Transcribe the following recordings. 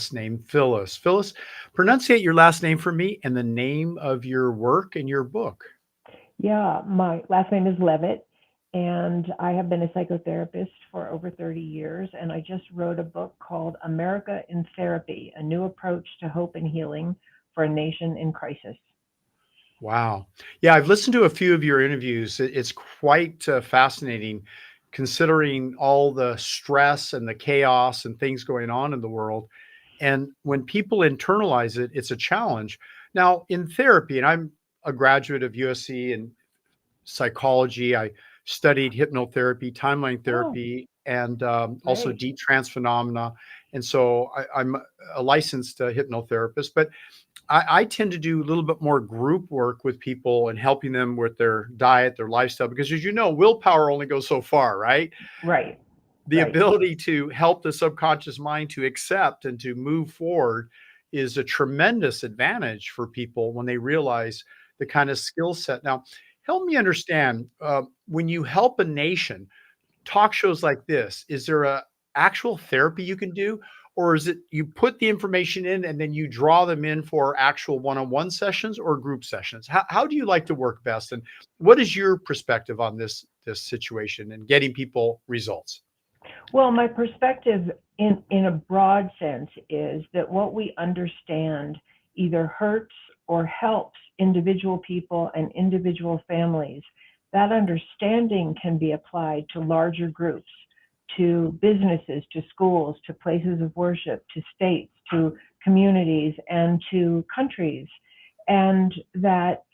last name, Phyllis. Phyllis, pronunciate your last name for me and the name of your work and your book. Yeah, my last name is Leavitt, and I have been a psychotherapist for over 30 years. And I just wrote a book called America in Therapy, a new approach to hope and healing for a nation in crisis. Wow. Yeah, I've listened to a few of your interviews. It's quite fascinating considering all the stress and the chaos and things going on in the world. And when people internalize it, it's a challenge. Now, in therapy, and I'm a graduate of USC and psychology. I studied hypnotherapy, timeline Oh, therapy, and also great. deep trance phenomena. And so I'm a licensed hypnotherapist, but I tend to do a little bit more group work with people and helping them with their diet, their lifestyle, because as you know, willpower only goes so far, right? Right, The right. ability to help the subconscious mind to accept and to move forward is a tremendous advantage for people when they realize the kind of skill set. Now, help me understand when you help a nation, talk shows like this, is there a actual therapy you can do? Or is it you put the information in and then you draw them in for actual one-on-one sessions or group sessions? How do you like to work best? And what is your perspective on this situation and getting people results? Well, my perspective in a broad sense is that what we understand either hurts or helps individual people and individual families. That understanding can be applied to larger groups, to businesses, to schools, to places of worship, to states, to communities, and to countries. And that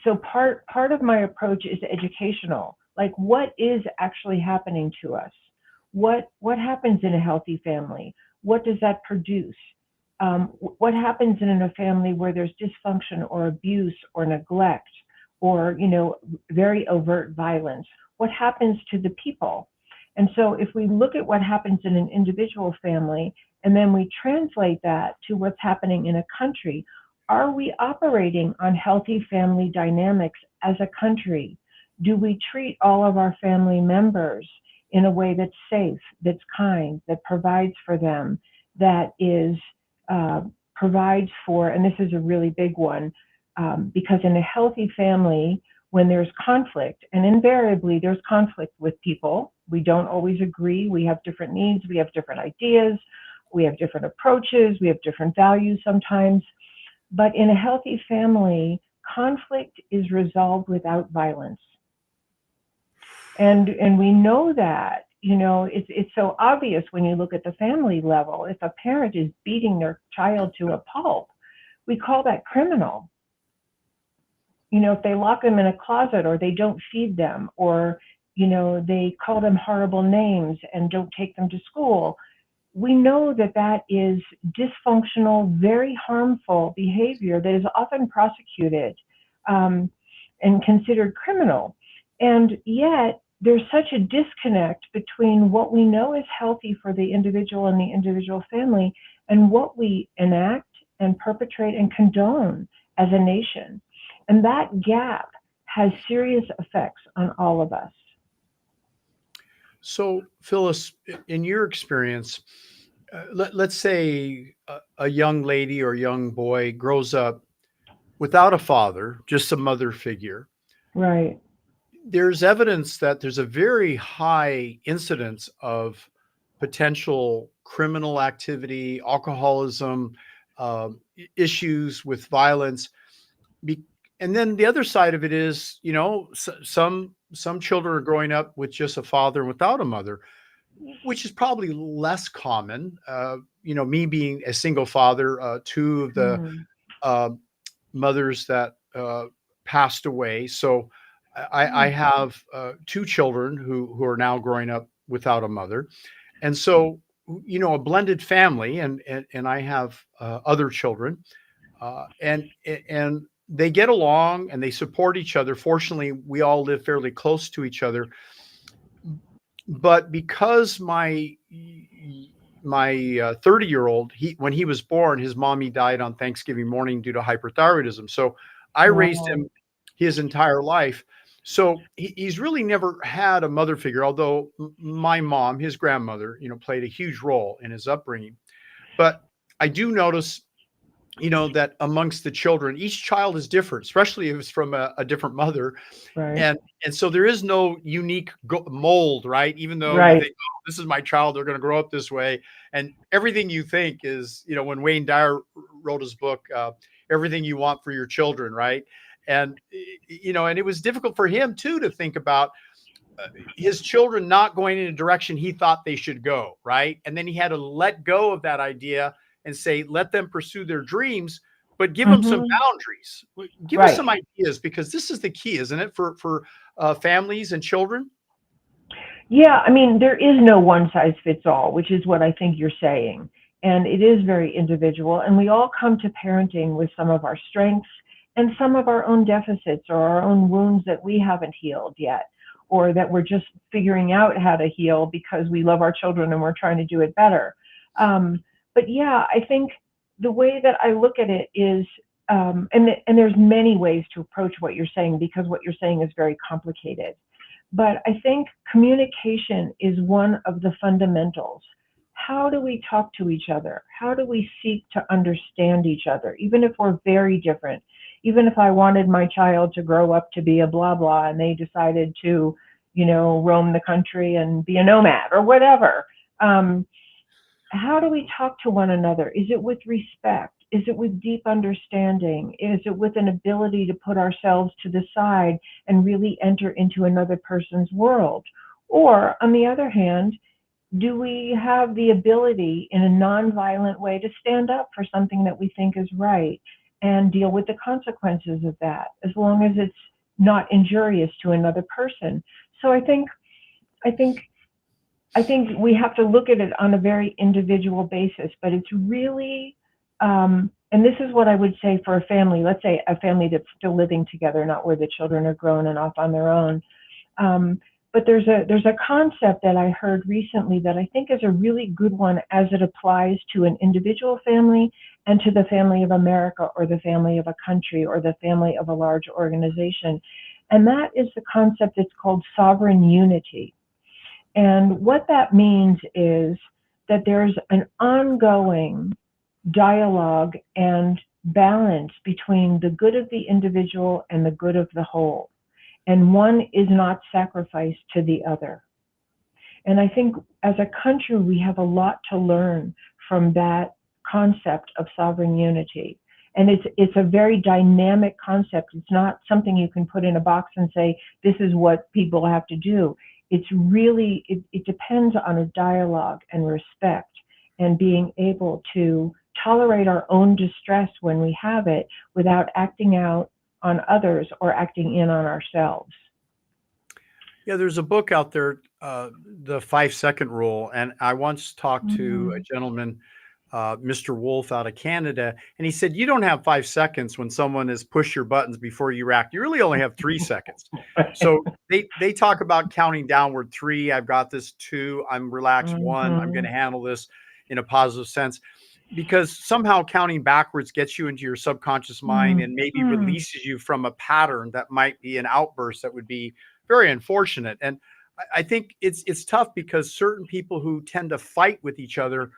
so part of my approach is educational. Like, what is actually happening to us? What happens in a healthy family? What does that produce? What happens in a family where there's dysfunction or abuse or neglect or very overt violence? What happens to the people? And so if we look at what happens in an individual family and then we translate that to what's happening in a country, are we operating on healthy family dynamics as a country? Do we treat all of our family members in a way that's safe, that's kind, that provides for them, that is uh, provides for, and this is a really big one, because in a healthy family, when there's conflict, and invariably there's conflict with people, we don't always agree, we have different needs, we have different ideas, we have different approaches, we have different values sometimes. But in a healthy family, conflict is resolved without violence. And we know that, it's so obvious when you look at the family level. If a parent is beating their child to a pulp, we call that criminal. If they lock them in a closet or they don't feed them or they call them horrible names and don't take them to school, we know that that is dysfunctional, very harmful behavior that is often prosecuted um, and considered criminal. And yet, there's such a disconnect between what we know is healthy for the individual and the individual family and what we enact and perpetrate and condone as a nation. And that gap has serious effects on all of us. So, Phyllis, in your experience, let's say a young lady or young boy grows up without a father, just a mother figure. Right. There's evidence that there's a very high incidence of potential criminal activity, alcoholism, issues with violence. Be- and then the other side of it is, some children are growing up with just a father and without a mother, which is probably less common. Me being a single father, two of the Mm. uh, mothers that passed away. So I Mm. have two children who are now growing up without a mother, and so a blended family, and I have other children, and they get along and they support each other. Fortunately, we all live fairly close to each other, but because my 30-year-old, he when he was born, his mommy died on Thanksgiving morning due to hyperthyroidism. So I raised Wow. him his entire life. So he's really never had a mother figure, although my mom, his grandmother, played a huge role in his upbringing. But I do notice, that amongst the children, each child is different, especially if it's from a different mother. Right. And so there is no unique mold, right? Even though you Right. think, oh, this is my child, they're going to grow up this way. And everything you think is, when Wayne Dyer wrote his book, Everything You Want for Your Children, right? And, and it was difficult for him too to think about his children not going in a direction he thought they should go, right? And then he had to let go of that idea and say, let them pursue their dreams, but give them some Hmm. boundaries. Give us Right. some ideas, because this is the key, isn't it, for families and children? Yeah, I mean, there is no one size fits all, which is what I think you're saying. And it is very individual. And we all come to parenting with some of our strengths and some of our own deficits or our own wounds that we haven't healed yet, or that we're just figuring out how to heal because we love our children and we're trying to do it better. But yeah, I think the way that I look at it is, and there's many ways to approach what you're saying, because what you're saying is very complicated. But I think communication is one of the fundamentals. How do we talk to each other? How do we seek to understand each other, even if we're very different? Even if I wanted my child to grow up to be a blah blah and they decided to, roam the country and be a nomad or whatever. How do we talk to one another? Is it with respect? Is it with deep understanding? Is it with an ability to put ourselves to the side and really enter into another person's world? Or, on the other hand, do we have the ability in a nonviolent way to stand up for something that we think is right and deal with the consequences of that, as long as it's not injurious to another person? So I think I think we have to look at it on a very individual basis, but it's really, and this is what I would say for a family, let's say a family that's still living together, not where the children are grown and off on their own. But there's a concept that I heard recently that I think is a really good one as it applies to an individual family and to the family of America, or the family of a country, or the family of a large organization. And that is the concept that's called sovereign unity. And what that means is that there's an ongoing dialogue and balance between the good of the individual and the good of the whole. And one is not sacrificed to the other. And I think as a country, we have a lot to learn from that concept of sovereign unity. And it's a very dynamic concept. It's not something you can put in a box and say, this is what people have to do. It's really, it depends on a dialogue and respect, and being able to tolerate our own distress when we have it without acting out on others or acting in on ourselves. Yeah, there's a book out there, The 5-Second Rule. And I once talked to a Mm. gentleman, Mr. Wolf out of Canada, and he said, you don't have 5 seconds when someone has pushed your buttons before you react. You really only have 3 seconds. So they talk about counting downward: 3, I've got this; 2, I'm relaxed; 1, I'm going to Mhm. handle this in a positive sense. Because somehow counting backwards gets you into your subconscious mind and maybe Mhm. releases you from a pattern that might be an outburst that would be very unfortunate. And I think it's tough, because certain people who tend to fight with each other,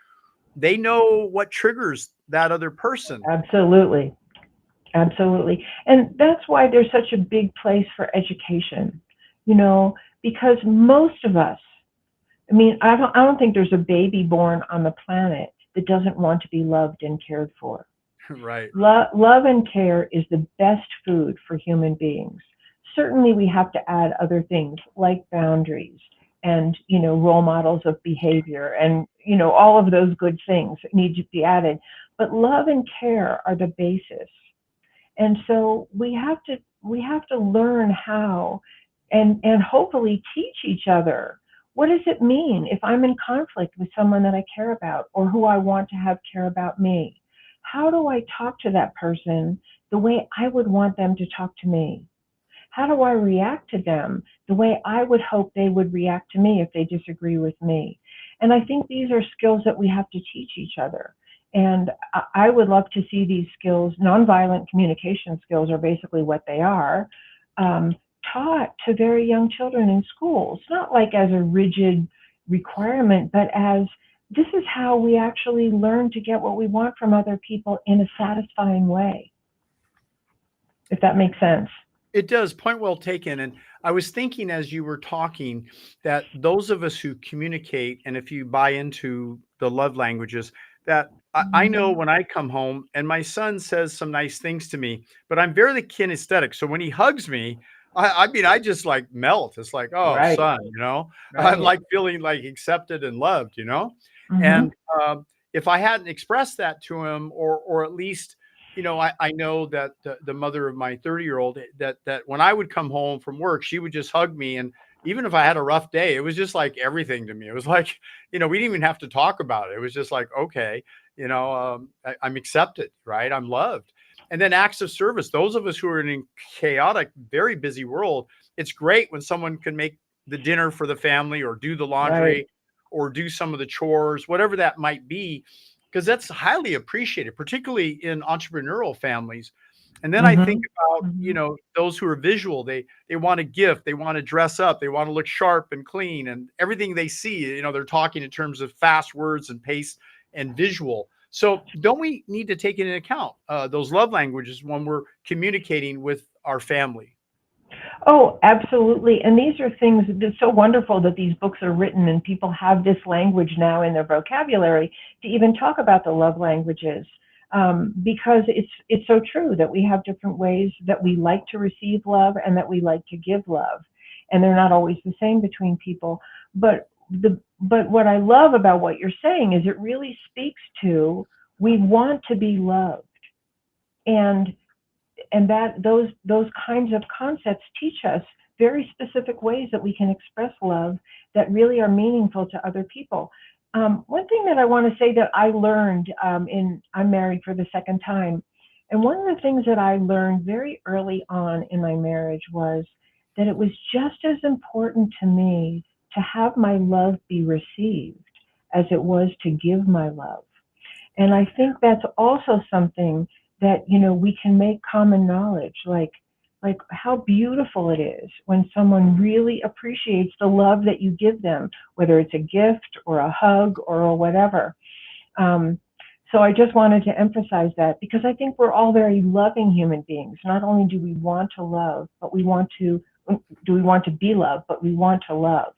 they know what triggers that other person. Absolutely. Absolutely. And that's why there's such a big place for education, you know, because most of us, I mean, I don't think there's a baby born on the planet that doesn't want to be loved and cared for. Right. Love and care is the best food for human beings. Certainly, we have to add other things like boundaries and, role models of behavior and, all of those good things that need to be added. But love and care are the basis. And so we have to learn how, and hopefully teach each other, what does it mean if I'm in conflict with someone that I care about or who I want to have care about me? How do I talk to that person the way I would want them to talk to me? How do I react to them the way I would hope they would react to me if they disagree with me? And I think these are skills that we have to teach each other. And I would love to see these skills, nonviolent communication skills are basically what they are, um, taught to very young children in schools, not like as a rigid requirement, but as this is how we actually learn to get what we want from other people in a satisfying way, if that makes sense. It does. Point well taken. And I was thinking as you were talking that those of us who communicate, and if you buy into the love languages, that I know when I come home and my son says some nice things to me, but I'm very kinesthetic. So when he hugs me, I mean, I just like melt. It's like, oh, Right, son, I'm right. like feeling like accepted and loved. Mm-hmm. And if I hadn't expressed that to him, or at least I know that the mother of my 30-year-old, that when I would come home from work, she would just hug me. And even if I had a rough day, it was just like everything to me. It was like, we didn't even have to talk about it. It was just like, okay, I'm accepted, right? I'm loved. And then acts of service. Those of us who are in a chaotic, very busy world, it's great when someone can make the dinner for the family, or do the Right. laundry, or do some of the chores, whatever that might be, because that's highly appreciated, particularly in entrepreneurial families. And then I think Mm-hmm. about, Mm-hmm. those who are visual, they want a gift, they want to dress up, they want to look sharp and clean, and everything they see, they're talking in terms of fast words and pace and visual. So don't we need to take into account those love languages when we're communicating with our family? Oh, absolutely. And these are things that's so wonderful that these books are written and people have this language now in their vocabulary to even talk about the love languages. Because it's so true that we have different ways that we like to receive love and that we like to give love, and they're not always the same between people. But what I love about what you're saying is it really speaks to, we want to be loved, and that those kinds of concepts teach us very specific ways that we can express love that really are meaningful to other people. One thing that I want to say that I learned, I'm married for the second time, and one of the things that I learned very early on in my marriage was that it was just as important to me to have my love be received as it was to give my love. And I think that's also something that, we can make common knowledge, like how beautiful it is when someone really appreciates the love that you give them, whether it's a gift or a hug or whatever. Um, so I just wanted to emphasize that, because I think we're all very loving human beings. Not only do we want to love, but we want to do we want to be loved, but we want to love.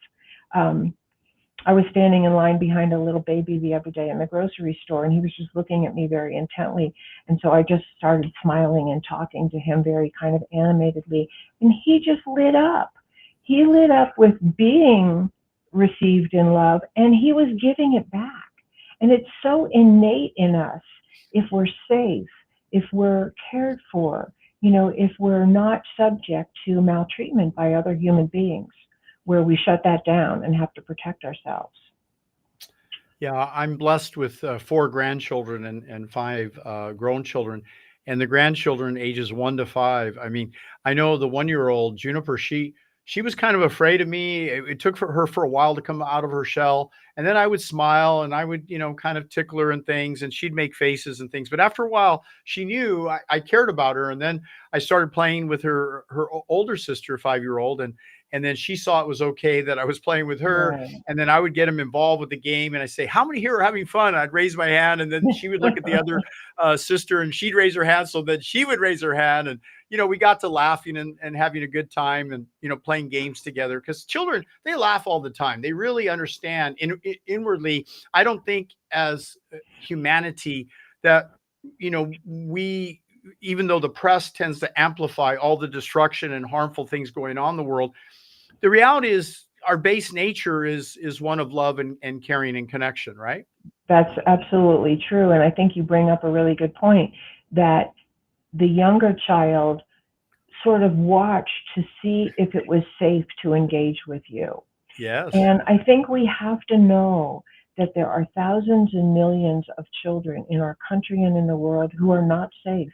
Um, I was standing in line behind a little baby the other day in the grocery store, and he was just looking at me very intently. And so I just started smiling and talking to him very kind of animatedly, and he just lit up. He lit up with being received in love, and he was giving it back. And it's so innate in us, if we're safe, if we're cared for, if we're not subject to maltreatment by other human beings, where we shut that down and have to protect ourselves. Yeah, I'm blessed with 4 grandchildren and 5 grown children. And the grandchildren ages 1 to 5. I mean, I know the 1-year-old Juniper, she was kind of afraid of me. It took for her for a while to come out of her shell. And then I would smile and I would, kind of tickle her and things, and she'd make faces and things. But after a while, she knew I cared about her. And then I started playing with her older sister, 5-year-old, and then she saw it was okay that I was playing with her. Right. And then I would get them involved with the game, and I say, "How many here are having fun?" I'd raise my hand, and then she would look at the other sister, and she'd raise her hand, so that she would raise her hand, and we got to laughing and having a good time, and playing games together. Because children, they laugh all the time. They really understand inwardly. I don't think as humanity that we, even though the press tends to amplify all the destruction and harmful things going on in the world, the reality is our base nature is one of love and caring and connection, right? That's absolutely true. And I think you bring up a really good point, that the younger child sort of watched to see if it was safe to engage with you. Yes. And I think we have to know that there are thousands and millions of children in our country and in the world who are not safe.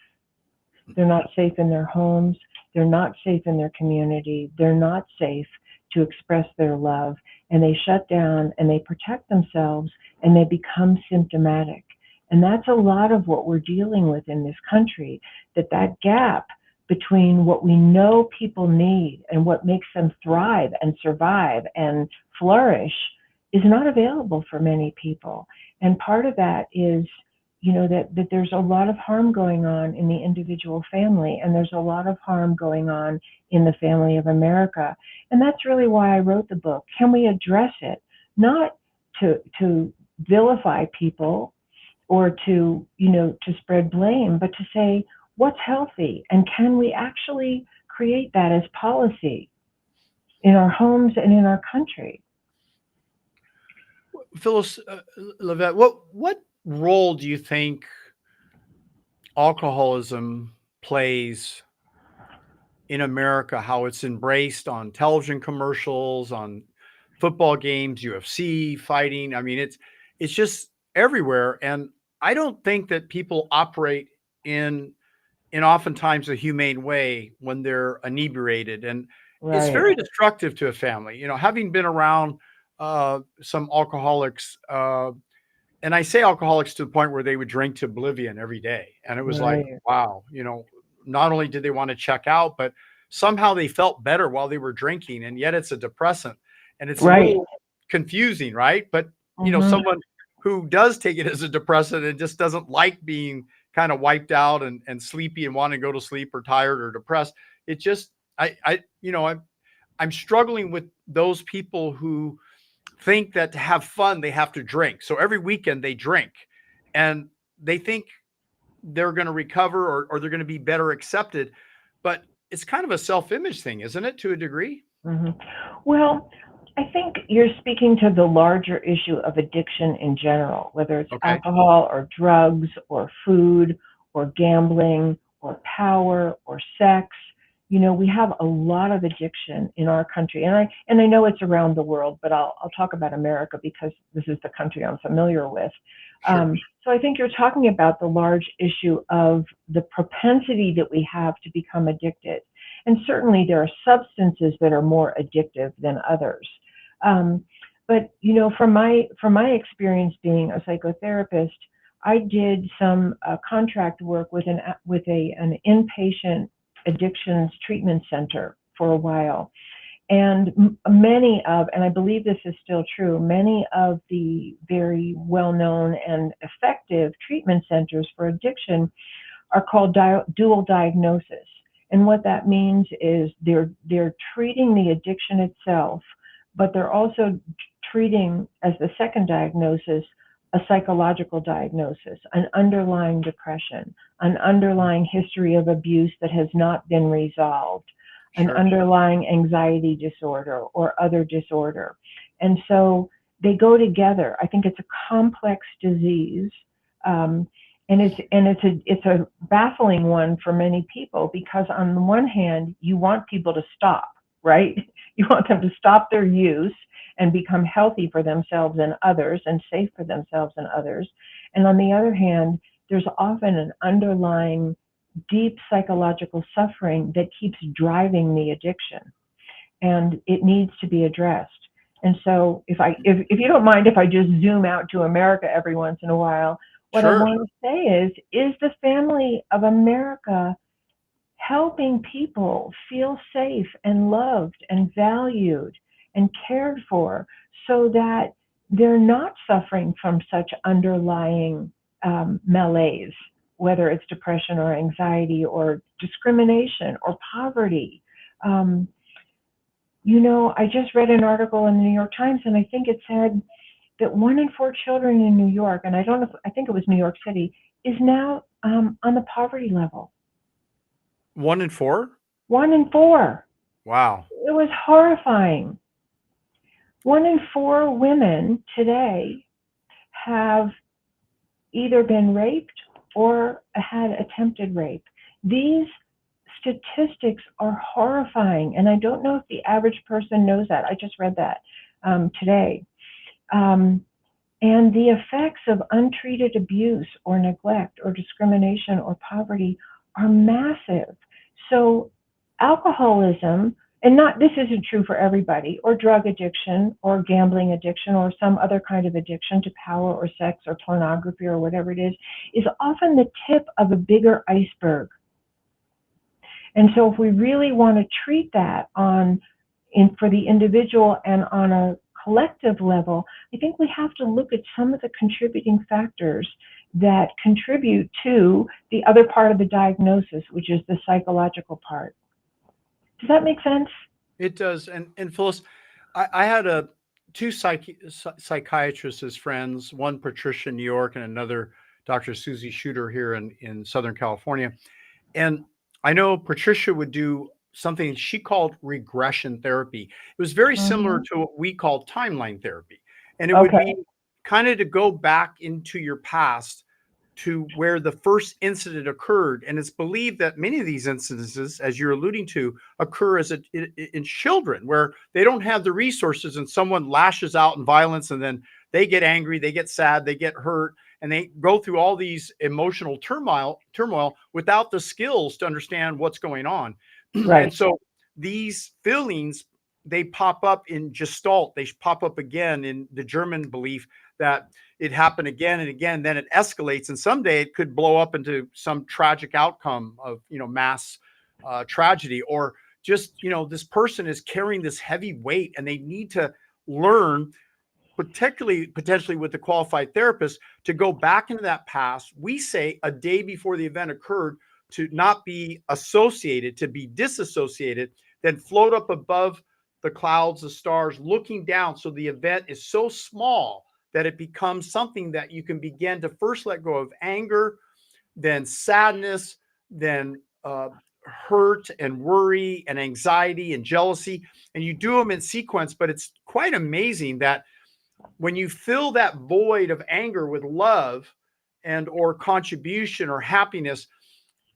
They're not safe in their homes. They're not safe in their community. They're not safe to express their love. And they shut down and they protect themselves and they become symptomatic. And that's a lot of what we're dealing with in this country, that gap between what we know people need and what makes them thrive and survive and flourish is not available for many people. And part of that is, that there's a lot of harm going on in the individual family, and there's a lot of harm going on in the family of America. And that's really why I wrote the book. Can we address it? Not to vilify people or to spread blame, but to say what's healthy, and can we actually create that as policy in our homes and in our country? Phyllis Leavitt, what role do you think alcoholism plays in America? How it's embraced on television commercials, on football games, UFC, fighting. I mean, it's just everywhere, and I don't think that people operate in oftentimes a humane way when they're inebriated, and it's Right, very destructive to a family. Having been around some alcoholics, and I say alcoholics to the point where they would drink to oblivion every day, and it was like, right, wow, not only did they want to check out, but somehow they felt better while they were drinking, and yet it's a depressant, and it's a right. little confusing, right? But Hmm. someone who does take it as a depressant and just doesn't like being kind of wiped out and sleepy and want to go to sleep or tired or depressed. It just I'm struggling with those people who think that to have fun they have to drink. So every weekend they drink, and they think they're going to recover, or they're going to be better accepted. But it's kind of a self-image thing, isn't it, to a degree? Hmm. Well, I think you're speaking to the larger issue of addiction in general, whether it's Okay. alcohol or drugs or food or gambling or power or sex. We have a lot of addiction in our country, and I know it's around the world, but I'll talk about America because this is the country I'm familiar with. Sure. So I think you're talking about the large issue of the propensity that we have to become addicted. And certainly there are substances that are more addictive than others. Um, but from my experience being a psychotherapist, I did some contract work with an inpatient addictions treatment center for a while. And and I believe this is still true, many of the very well-known and effective treatment centers for addiction are called dual diagnosis. And what that means is they're treating the addiction itself, but they're also treating as the second diagnosis a psychological diagnosis, an underlying depression, an underlying history of abuse that has not been resolved, an Sure. underlying anxiety disorder or other disorder. And so they go together. I think it's a complex disease. Um, and it's a baffling one for many people, because on the one hand you want people to stop, right? You want them to stop their use and become healthy for themselves and others and safe for themselves and others. And on the other hand, there's often an underlying deep psychological suffering that keeps driving the addiction, and it needs to be addressed. And so if you don't mind, if I just zoom out to America every once in a while, what I Sure. want to say is the family of America helping people feel safe and loved and valued and cared for, so that they're not suffering from such underlying malaise, whether it's depression or anxiety or discrimination or poverty. Um, I just read an article in the New York Times, and I think it said that 1 in 4 children in New York, and I don't know, I think it was New York City, is now on the poverty level. 1 in 4. 1 in 4. Wow. It was horrifying. 1 in 4 women today have either been raped or had attempted rape. These statistics are horrifying, and I don't know if the average person knows that. I just read that today. Um, and the effects of untreated abuse or neglect or discrimination or poverty are massive. So alcoholism, and not this isn't true for everybody, or drug addiction or gambling addiction or some other kind of addiction to power or sex or pornography or whatever it is often the tip of a bigger iceberg. And so if we really want to treat that for the individual and on a collective level, I think we have to look at some of the contributing factors that contribute to the other part of the diagnosis, which is the psychological part. Does that make sense? It does. And Phyllis, I had two psychiatrists as friends, one Patricia in New York and another Dr. Susie Shooter here in Southern California. And I know Patricia would do something she called regression therapy. It was very similar Mm-hmm. to what we call timeline therapy. And it would Okay. be kind of to go back into your past to where the first incident occurred. And it's believed that many of these incidences, as you're alluding to, occur in children where they don't have the resources and someone lashes out in violence and then they get angry, they get sad, they get hurt, and they go through all these emotional turmoil without the skills to understand what's going on. And Right. so these feelings, they pop up in gestalt, they pop up again in the German belief that it happened again and again, then it escalates, and someday it could blow up into some tragic outcome of mass tragedy, or just this person is carrying this heavy weight and they need to learn, particularly potentially with the qualified therapist, to go back into that past. We say a day before the event occurred, to not be associated, to be disassociated, then float up above the clouds, the stars, looking down. So the event is so small that it becomes something that you can begin to first let go of anger, then sadness, then hurt and worry and anxiety and jealousy. And you do them in sequence, but it's quite amazing that when you fill that void of anger with love and or contribution or happiness,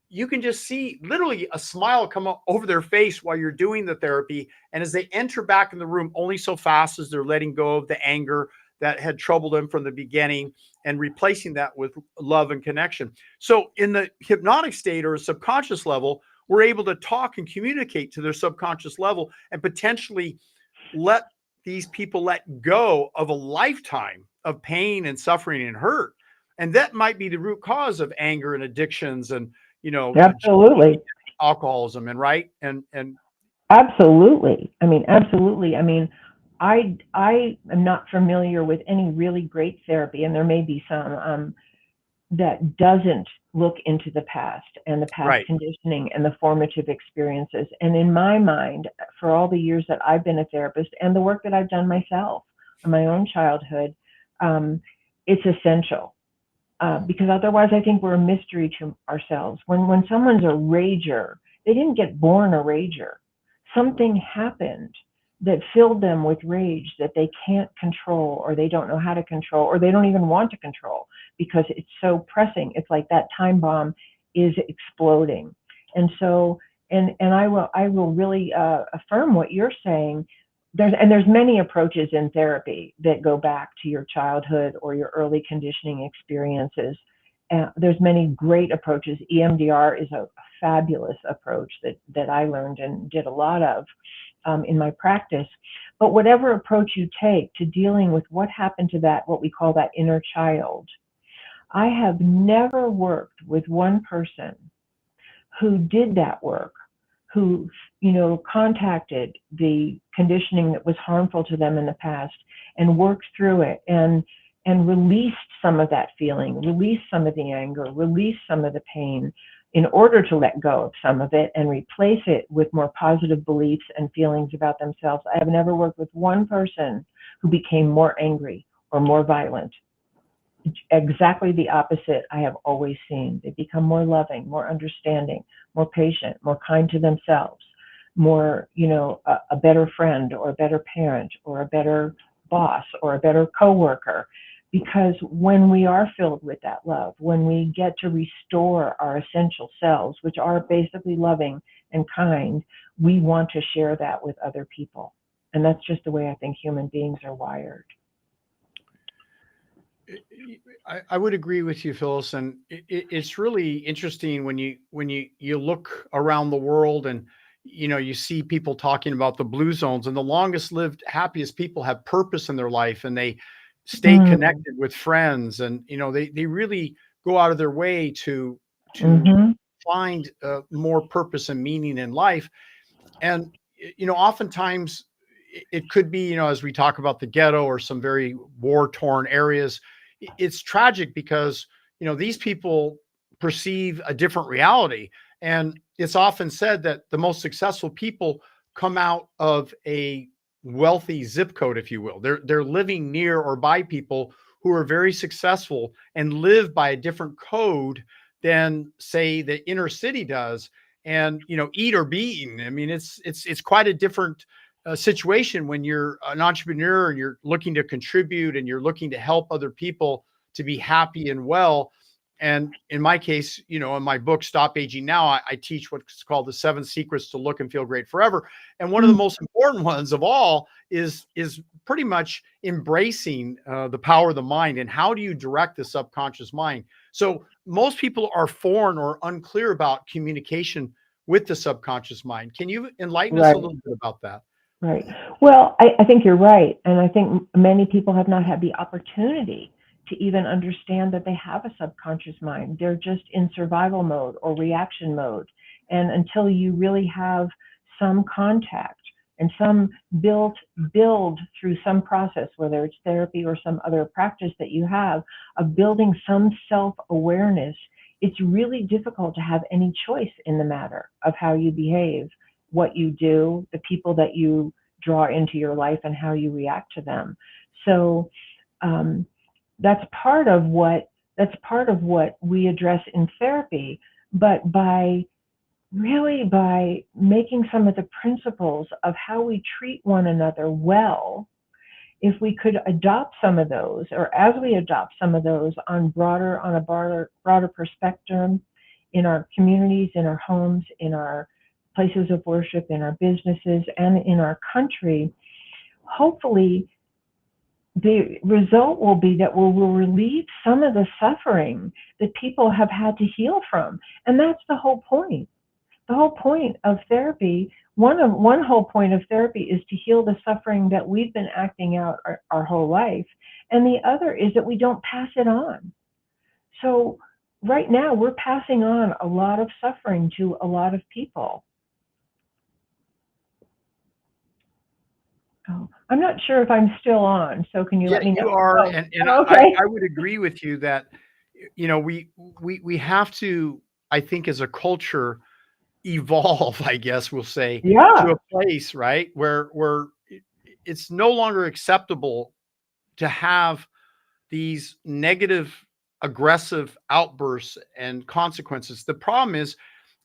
you can just see literally a smile come up over their face while you're doing the therapy. And as they enter back in the room, only so fast as they're letting go of the anger that had troubled them from the beginning and replacing that with love and connection. So in the hypnotic state or subconscious level, we're able to talk and communicate to their subconscious level and potentially let these people let go of a lifetime of pain and suffering and hurt. And that might be the root cause of anger and addictions and, Absolutely. alcoholism, and right. And Absolutely. I mean, absolutely. I mean, I am not familiar with any really great therapy, and there may be some that doesn't look into the past and the past right. conditioning and the formative experiences. And in my mind, for all the years that I've been a therapist and the work that I've done myself in my own childhood, it's essential. Because otherwise, I think we're a mystery to ourselves. When someone's a rager, they didn't get born a rager. Something happened that filled them with rage that they can't control, or they don't know how to control, or they don't even want to control because it's so pressing. It's like that time bomb is exploding. And so, and I will really affirm what you're saying. There's many approaches in therapy that go back to your childhood or your early conditioning experiences. There's many great approaches. EMDR is a fabulous approach that I learned and did a lot of in my practice. But whatever approach you take to dealing with what happened to that, what we call that inner child, I have never worked with one person who did that work, who contacted the conditioning that was harmful to them in the past and worked through it and released some of that feeling, released some of the anger, released some of the pain in order to let go of some of it and replace it with more positive beliefs and feelings about themselves. I have never worked with one person who became more angry or more violent. Exactly the opposite I have always seen. They become more loving, more understanding, more patient, more kind to themselves, more, a better friend or a better parent or a better boss or a better coworker. Because when we are filled with that love, when we get to restore our essential selves, which are basically loving and kind, we want to share that with other people. And that's just the way I think human beings are wired. I would agree with you, Phyllis, and it's really interesting when you look around the world and you see people talking about the blue zones, and the longest lived, happiest people have purpose in their life, and they stay Mm. connected with friends, and they really go out of their way to Mm-hmm. find more purpose and meaning in life. And oftentimes it could be, as we talk about the ghetto or some very war-torn areas, it's tragic because, these people perceive a different reality. And it's often said that the most successful people come out of a wealthy zip code, if you will. They're living near or by people who are very successful and live by a different code than, say, the inner city does. And eat or be eaten. I mean, it's quite a different situation when you're an entrepreneur and you're looking to contribute and you're looking to help other people to be happy and well. And in my case, in my book, Stop Aging Now, I teach what's called the 7 secrets to look and feel great forever. And one of the most important ones of all is pretty much embracing the power of the mind. And how do you direct the subconscious mind? So most people are foreign or unclear about communication with the subconscious mind. Can you enlighten us a Right. little bit about that? Right. Well, I think you're right. And I think many people have not had the opportunity to even understand that they have a subconscious mind. They're just in survival mode or reaction mode. And until you really have some contact and some build through some process, whether it's therapy or some other practice that you have, of building some self-awareness, it's really difficult to have any choice in the matter of how you behave, what you do, the people that you draw into your life, and how you react to them. So that's part of what we address in therapy. But by making some of the principles of how we treat one another well, if we could adopt some of those, or as we adopt some of those on a broader perspective in our communities, in our homes, in our places of worship, in our businesses, and in our country, hopefully the result will be that we will relieve some of the suffering that people have had to heal from. And that's the whole point. The whole point of therapy, one whole point of therapy, is to heal the suffering that we've been acting out our whole life. And the other is that we don't pass it on. So right now we're passing on a lot of suffering to a lot of people. Oh, I'm not sure if I'm still on, so can you Yeah, let me know? you are. Oh, And okay. I would agree with you that, we have to, I think, as a culture, evolve, I guess we'll say, to Yeah, a place, right, where it's no longer acceptable to have these negative, aggressive outbursts and consequences. The problem is,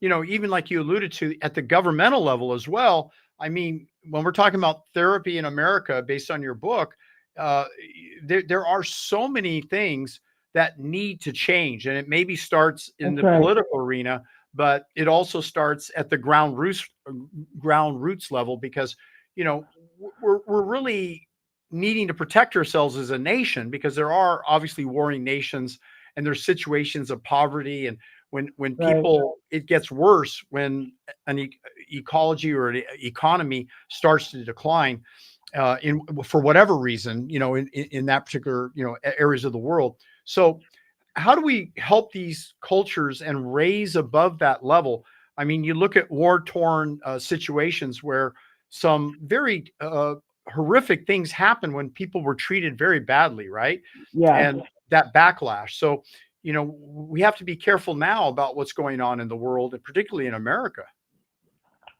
even like you alluded to at the governmental level as well. I mean, when we're talking about therapy in America, based on your book, uh, there are so many things that need to change. And it maybe starts in that's the right. political arena, but it also starts at the ground roots level, because, we're really needing to protect ourselves as a nation, because there are obviously warring nations and there's situations of poverty. And when Right. people, it gets worse when an ecology or an economy starts to decline, in for whatever reason, in that particular, areas of the world. So how do we help these cultures and raise above that level? I mean, you look at war torn situations where some very horrific things happen when people were treated very badly, right? Yes. And that backlash. So, we have to be careful now about what's going on in the world, and particularly in America.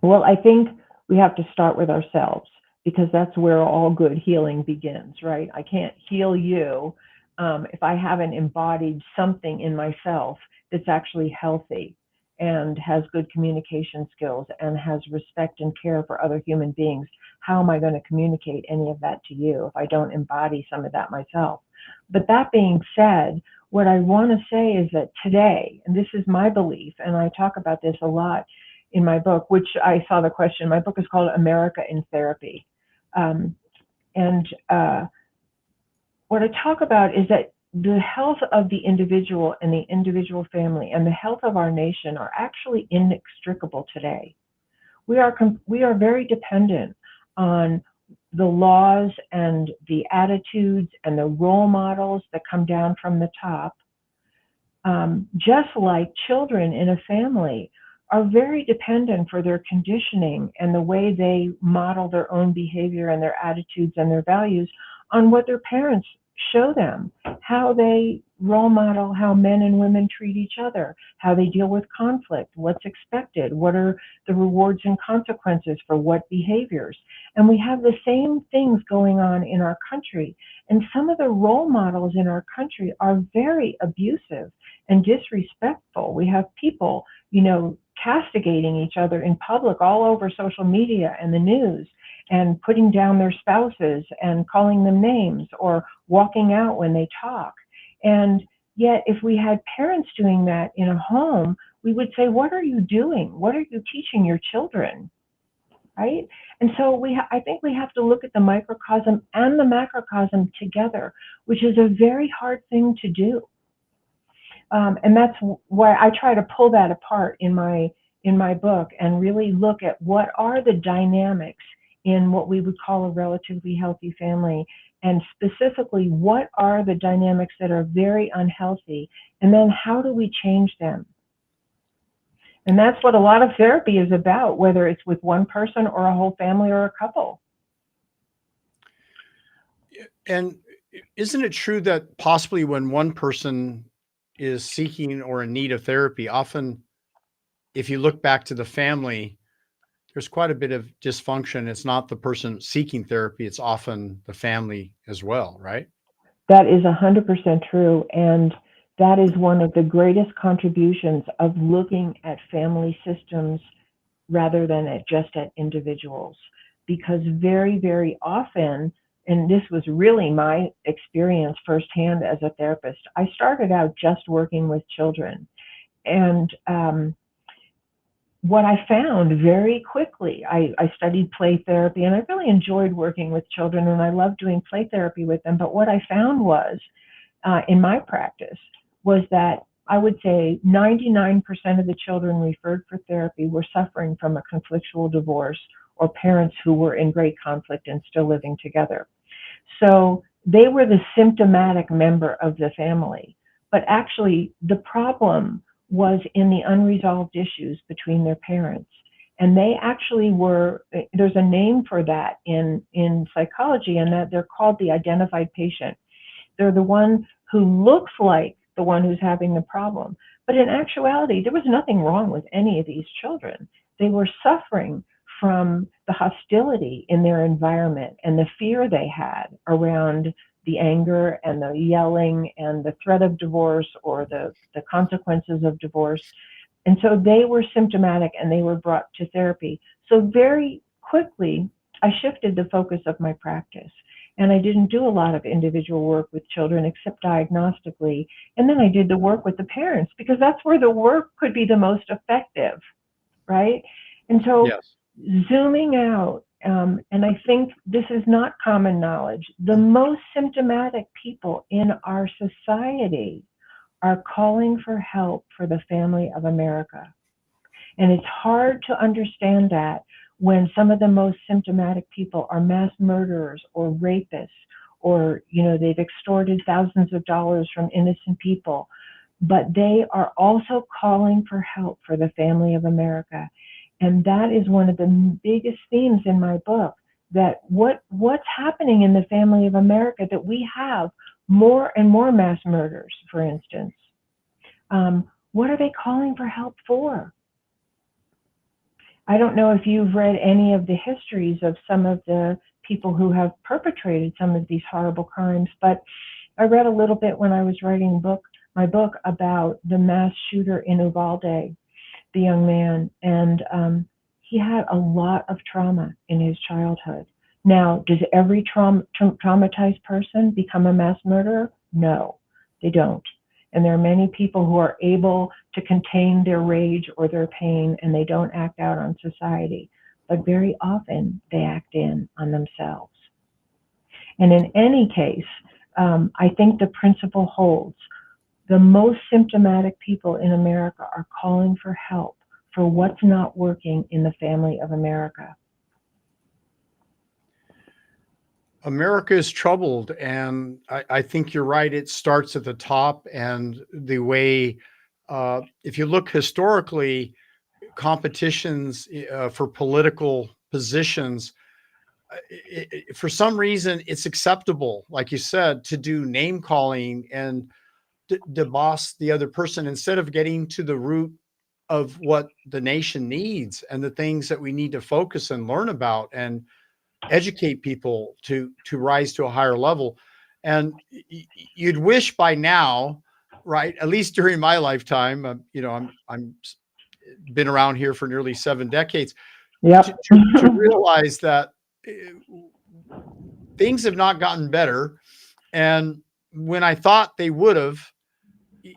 Well, I think we have to start with ourselves, because that's where all good healing begins, right? I can't heal you if I haven't embodied something in myself that's actually healthy and has good communication skills and has respect and care for other human beings. How am I going to communicate any of that to you if I don't embody some of that myself? But that being said, what I want to say is that today, and this is my belief, and I talk about this a lot in my book, which I saw the question. My book is called America in Therapy. And what I talk about is that the health of the individual and the individual family and the health of our nation are actually inextricable today. We are very dependent on the laws and the attitudes and the role models that come down from the top. Just like children in a family are very dependent for their conditioning and the way they model their own behavior and their attitudes and their values on what their parents show them, how they role model how men and women treat each other, how they deal with conflict, what's expected, what are the rewards and consequences for what behaviors. And we have the same things going on in our country. And some of the role models in our country are very abusive and disrespectful. We have people, castigating each other in public all over social media and the news, and putting down their spouses and calling them names or walking out when they talk. And yet, if we had parents doing that in a home, we would say, what are you doing? What are you teaching your children? Right? And so I think we have to look at the microcosm and the macrocosm together, which is a very hard thing to do. And that's why I try to pull that apart in my book and really look at what are the dynamics in what we would call a relatively healthy family, and specifically what are the dynamics that are very unhealthy, and then how do we change them. And that's what a lot of therapy is about, whether it's with one person or a whole family or a couple. And isn't it true that possibly when one person is seeking or in need of therapy, often if you look back to the family, there's quite a bit of dysfunction. It's not the person seeking therapy, it's often the family as well, right? That is 100% true. And that is one of the greatest contributions of looking at family systems rather than just at individuals. Because very, very often, and this was really my experience firsthand as a therapist, I started out just working with children. And what I found very quickly, I studied play therapy, and I really enjoyed working with children, and I loved doing play therapy with them. But what I found was, in my practice, was that I would say 99% of the children referred for therapy were suffering from a conflictual divorce or parents who were in great conflict and still living together. So they were the symptomatic member of the family. But actually, the problem was in the unresolved issues between their parents. And they actually were, there's a name for that in psychology, and that they're called the identified patient. They're the one who looks like the one who's having the problem. But in actuality, there was nothing wrong with any of these children. They were suffering from the hostility in their environment and the fear they had around the anger and the yelling and the threat of divorce or the consequences of divorce. And so they were symptomatic and they were brought to therapy. So very quickly, I shifted the focus of my practice. And I didn't do a lot of individual work with children except diagnostically. And then I did the work with the parents because that's where the work could be the most effective, right? And so Yes. zooming out, and I think this is not common knowledge, the most symptomatic people in our society are calling for help for the family of America. And it's hard to understand that when some of the most symptomatic people are mass murderers or rapists, or they've extorted thousands of dollars from innocent people, but they are also calling for help for the family of America. And that is one of the biggest themes in my book, that what's happening in the family of America, that we have more and more mass murders, for instance. What are they calling for help for? I don't know if you've read any of the histories of some of the people who have perpetrated some of these horrible crimes, but I read a little bit when I was writing my book about the mass shooter in Uvalde, the young man, and he had a lot of trauma in his childhood. Now, does every traumatized person become a mass murderer? No, they don't. And there are many people who are able to contain their rage or their pain, and they don't act out on society. But very often, they act in on themselves. And in any case, I think the principle holds. The most symptomatic people in America are calling for help for what's not working in the family of America. America is troubled, and I think you're right. It starts at the top, and the way, if you look historically, competitions for political positions, for some reason, it's acceptable, like you said, to do name calling and boss the other person instead of getting to the root of what the nation needs and the things that we need to focus and learn about and educate people to rise to a higher level. And you'd wish by now, right? At least during my lifetime, I'm been around here for nearly 7 decades to, Yep. to realize that things have not gotten better. And when I thought they would have,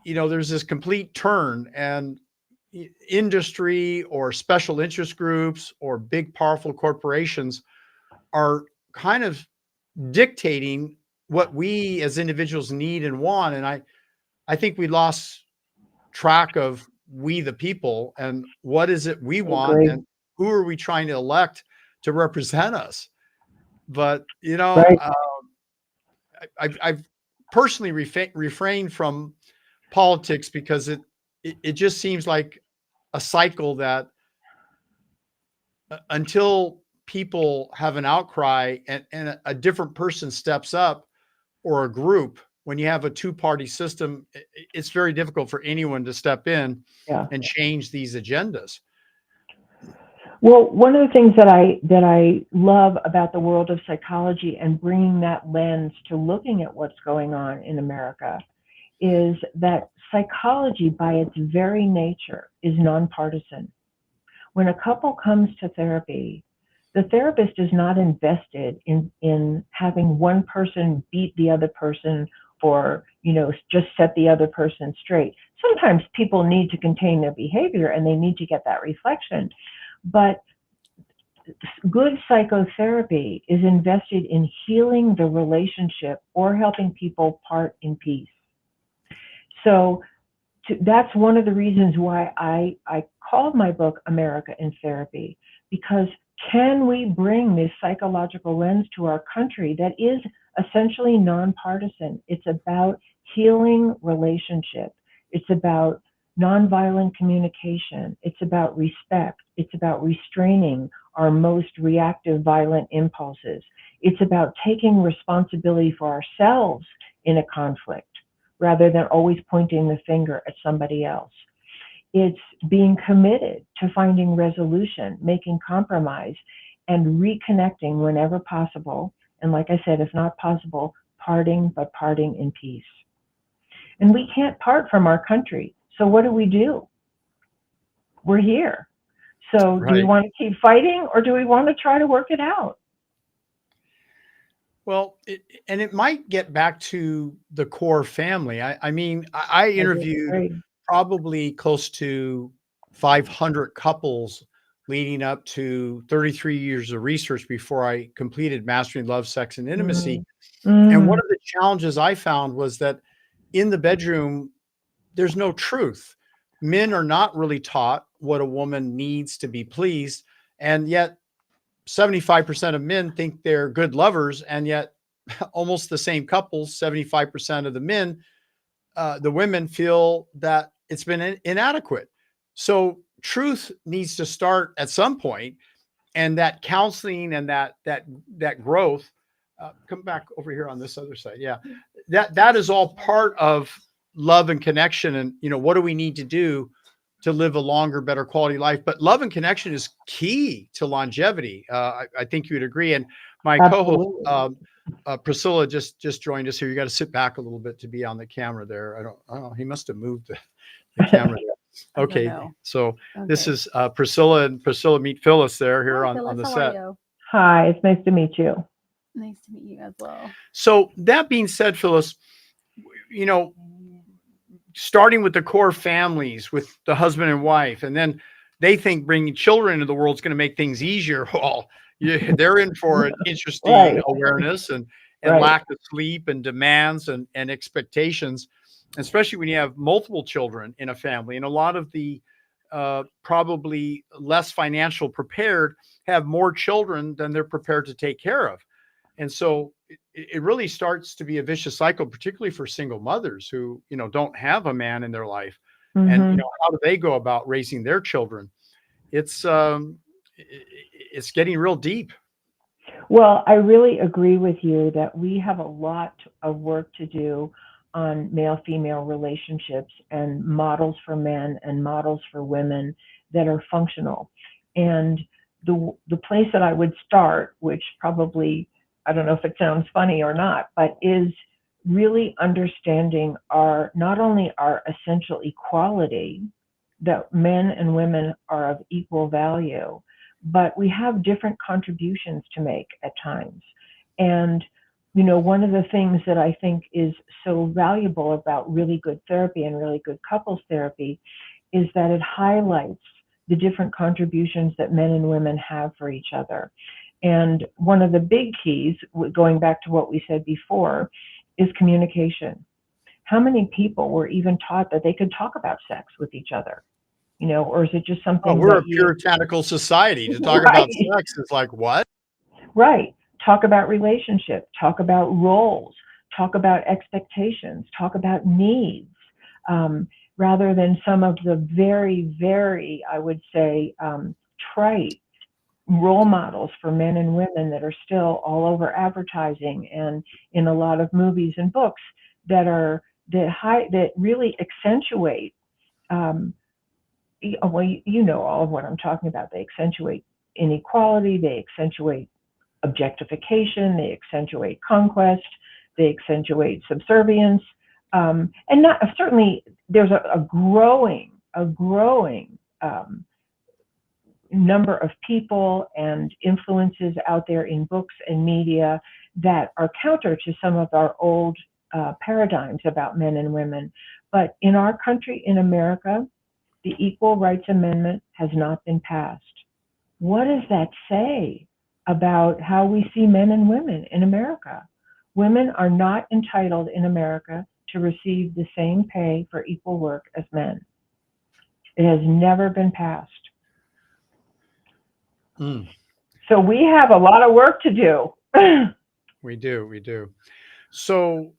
there's this complete turn, and industry or special interest groups or big, powerful corporations are kind of dictating what we as individuals need and want. And I think we lost track of we the people and what is it we want Agree. and who are we trying to elect to represent us. But Right. I've personally refrained from politics because it just seems like a cycle that until people have an outcry and a different person steps up, or a group, when you have a two-party system, it's very difficult for anyone to step in Yeah. and change these agendas. Well, one of the things that I love about the world of psychology and bringing that lens to looking at what's going on in America is that psychology, by its very nature, is nonpartisan. When a couple comes to therapy, the therapist is not invested in having one person beat the other person or, just set the other person straight. Sometimes people need to contain their behavior and they need to get that reflection. But good psychotherapy is invested in healing the relationship or helping people part in peace. So that's one of the reasons why I called my book America in Therapy, because can we bring this psychological lens to our country that is essentially nonpartisan? It's about healing relationship. It's about nonviolent communication. It's about respect. It's about restraining our most reactive violent impulses. It's about taking responsibility for ourselves in a conflict rather than always pointing the finger at somebody else. It's being committed to finding resolution, making compromise, and reconnecting whenever possible. And like I said, if not possible, parting, but parting in peace. And we can't part from our country. So what do? We're here. So do we Right. want to keep fighting or do we want to try to work it out? Well, it might get back to the core family. I mean, I I do interviewed agree. probably close to 500 couples leading up to 33 years of research before I completed Mastering Love, Sex, and Intimacy. Mm. And one Mm. of the challenges I found was that in the bedroom, there's no truth. Men are not really taught what a woman needs to be pleased. And yet 75% of men think they're good lovers. And yet almost the same couples, 75% of the men, the women feel that it's been inadequate. So truth needs to start at some point, and that counseling and that growth. Come back over here on this other side. Yeah, that is all part of love and connection. And what do we need to do to live a longer, better quality life? But love and connection is key to longevity. I think you would agree. And my co-host Absolutely. Priscilla just joined us here. You got to sit back a little bit to be on the camera there. I don't know. He must have moved the camera there. I don't Okay, know. so this Okay. is Priscilla, and Priscilla, meet Phyllis there here Hi, on Phyllis. the How set. are you? Hi, it's nice to meet you. Nice to meet you as well. So that being said, Phyllis, you know, starting with the core families, with the husband and wife, and then they think bringing children into the world is going to make things easier. Well, they're in for an interesting Right, awareness and right. lack of sleep and demands and expectations, especially when you have multiple children in a family. And a lot of the probably less financial prepared have more children than they're prepared to take care of. And so it really starts to be a vicious cycle, particularly for single mothers who, don't have a man in their life. And, Hmm. how do they go about raising their children? it's um, it's getting real deep. Well, I really agree with you that we have a lot of work to do on male-female relationships and models for men and models for women that are functional. And the place that I would start, which probably, I don't know if it sounds funny or not, but is really understanding our not only our essential equality, that men and women are of equal value, but we have different contributions to make at times. And, one of the things that I think is so valuable about really good therapy and really good couples therapy is that it highlights the different contributions that men and women have for each other. And one of the big keys, going back to what we said before, is communication. How many people were even taught that they could talk about sex with each other? Or is it just Oh, something we're a that you, puritanical society. To talk right, about sex is like what? right. Talk about relationship, talk about roles, talk about expectations, talk about needs, um, rather than some of the very, very, I would say, trite role models for men and women that are still all over advertising and in a lot of movies and books that really accentuate um, well, you know all of what I'm talking about. They accentuate inequality, they accentuate objectification, they accentuate conquest, they accentuate subservience, and not certainly there's a growing number of people and influences out there in books and media that are counter to some of our old paradigms about men and women. But in our country, in America, the Equal Rights Amendment has not been passed. What does that say about how we see men and women in America? Women are not entitled in America to receive the same pay for equal work as men. It has never been passed. Mm, So we have a lot of work to do. we do, we do. So,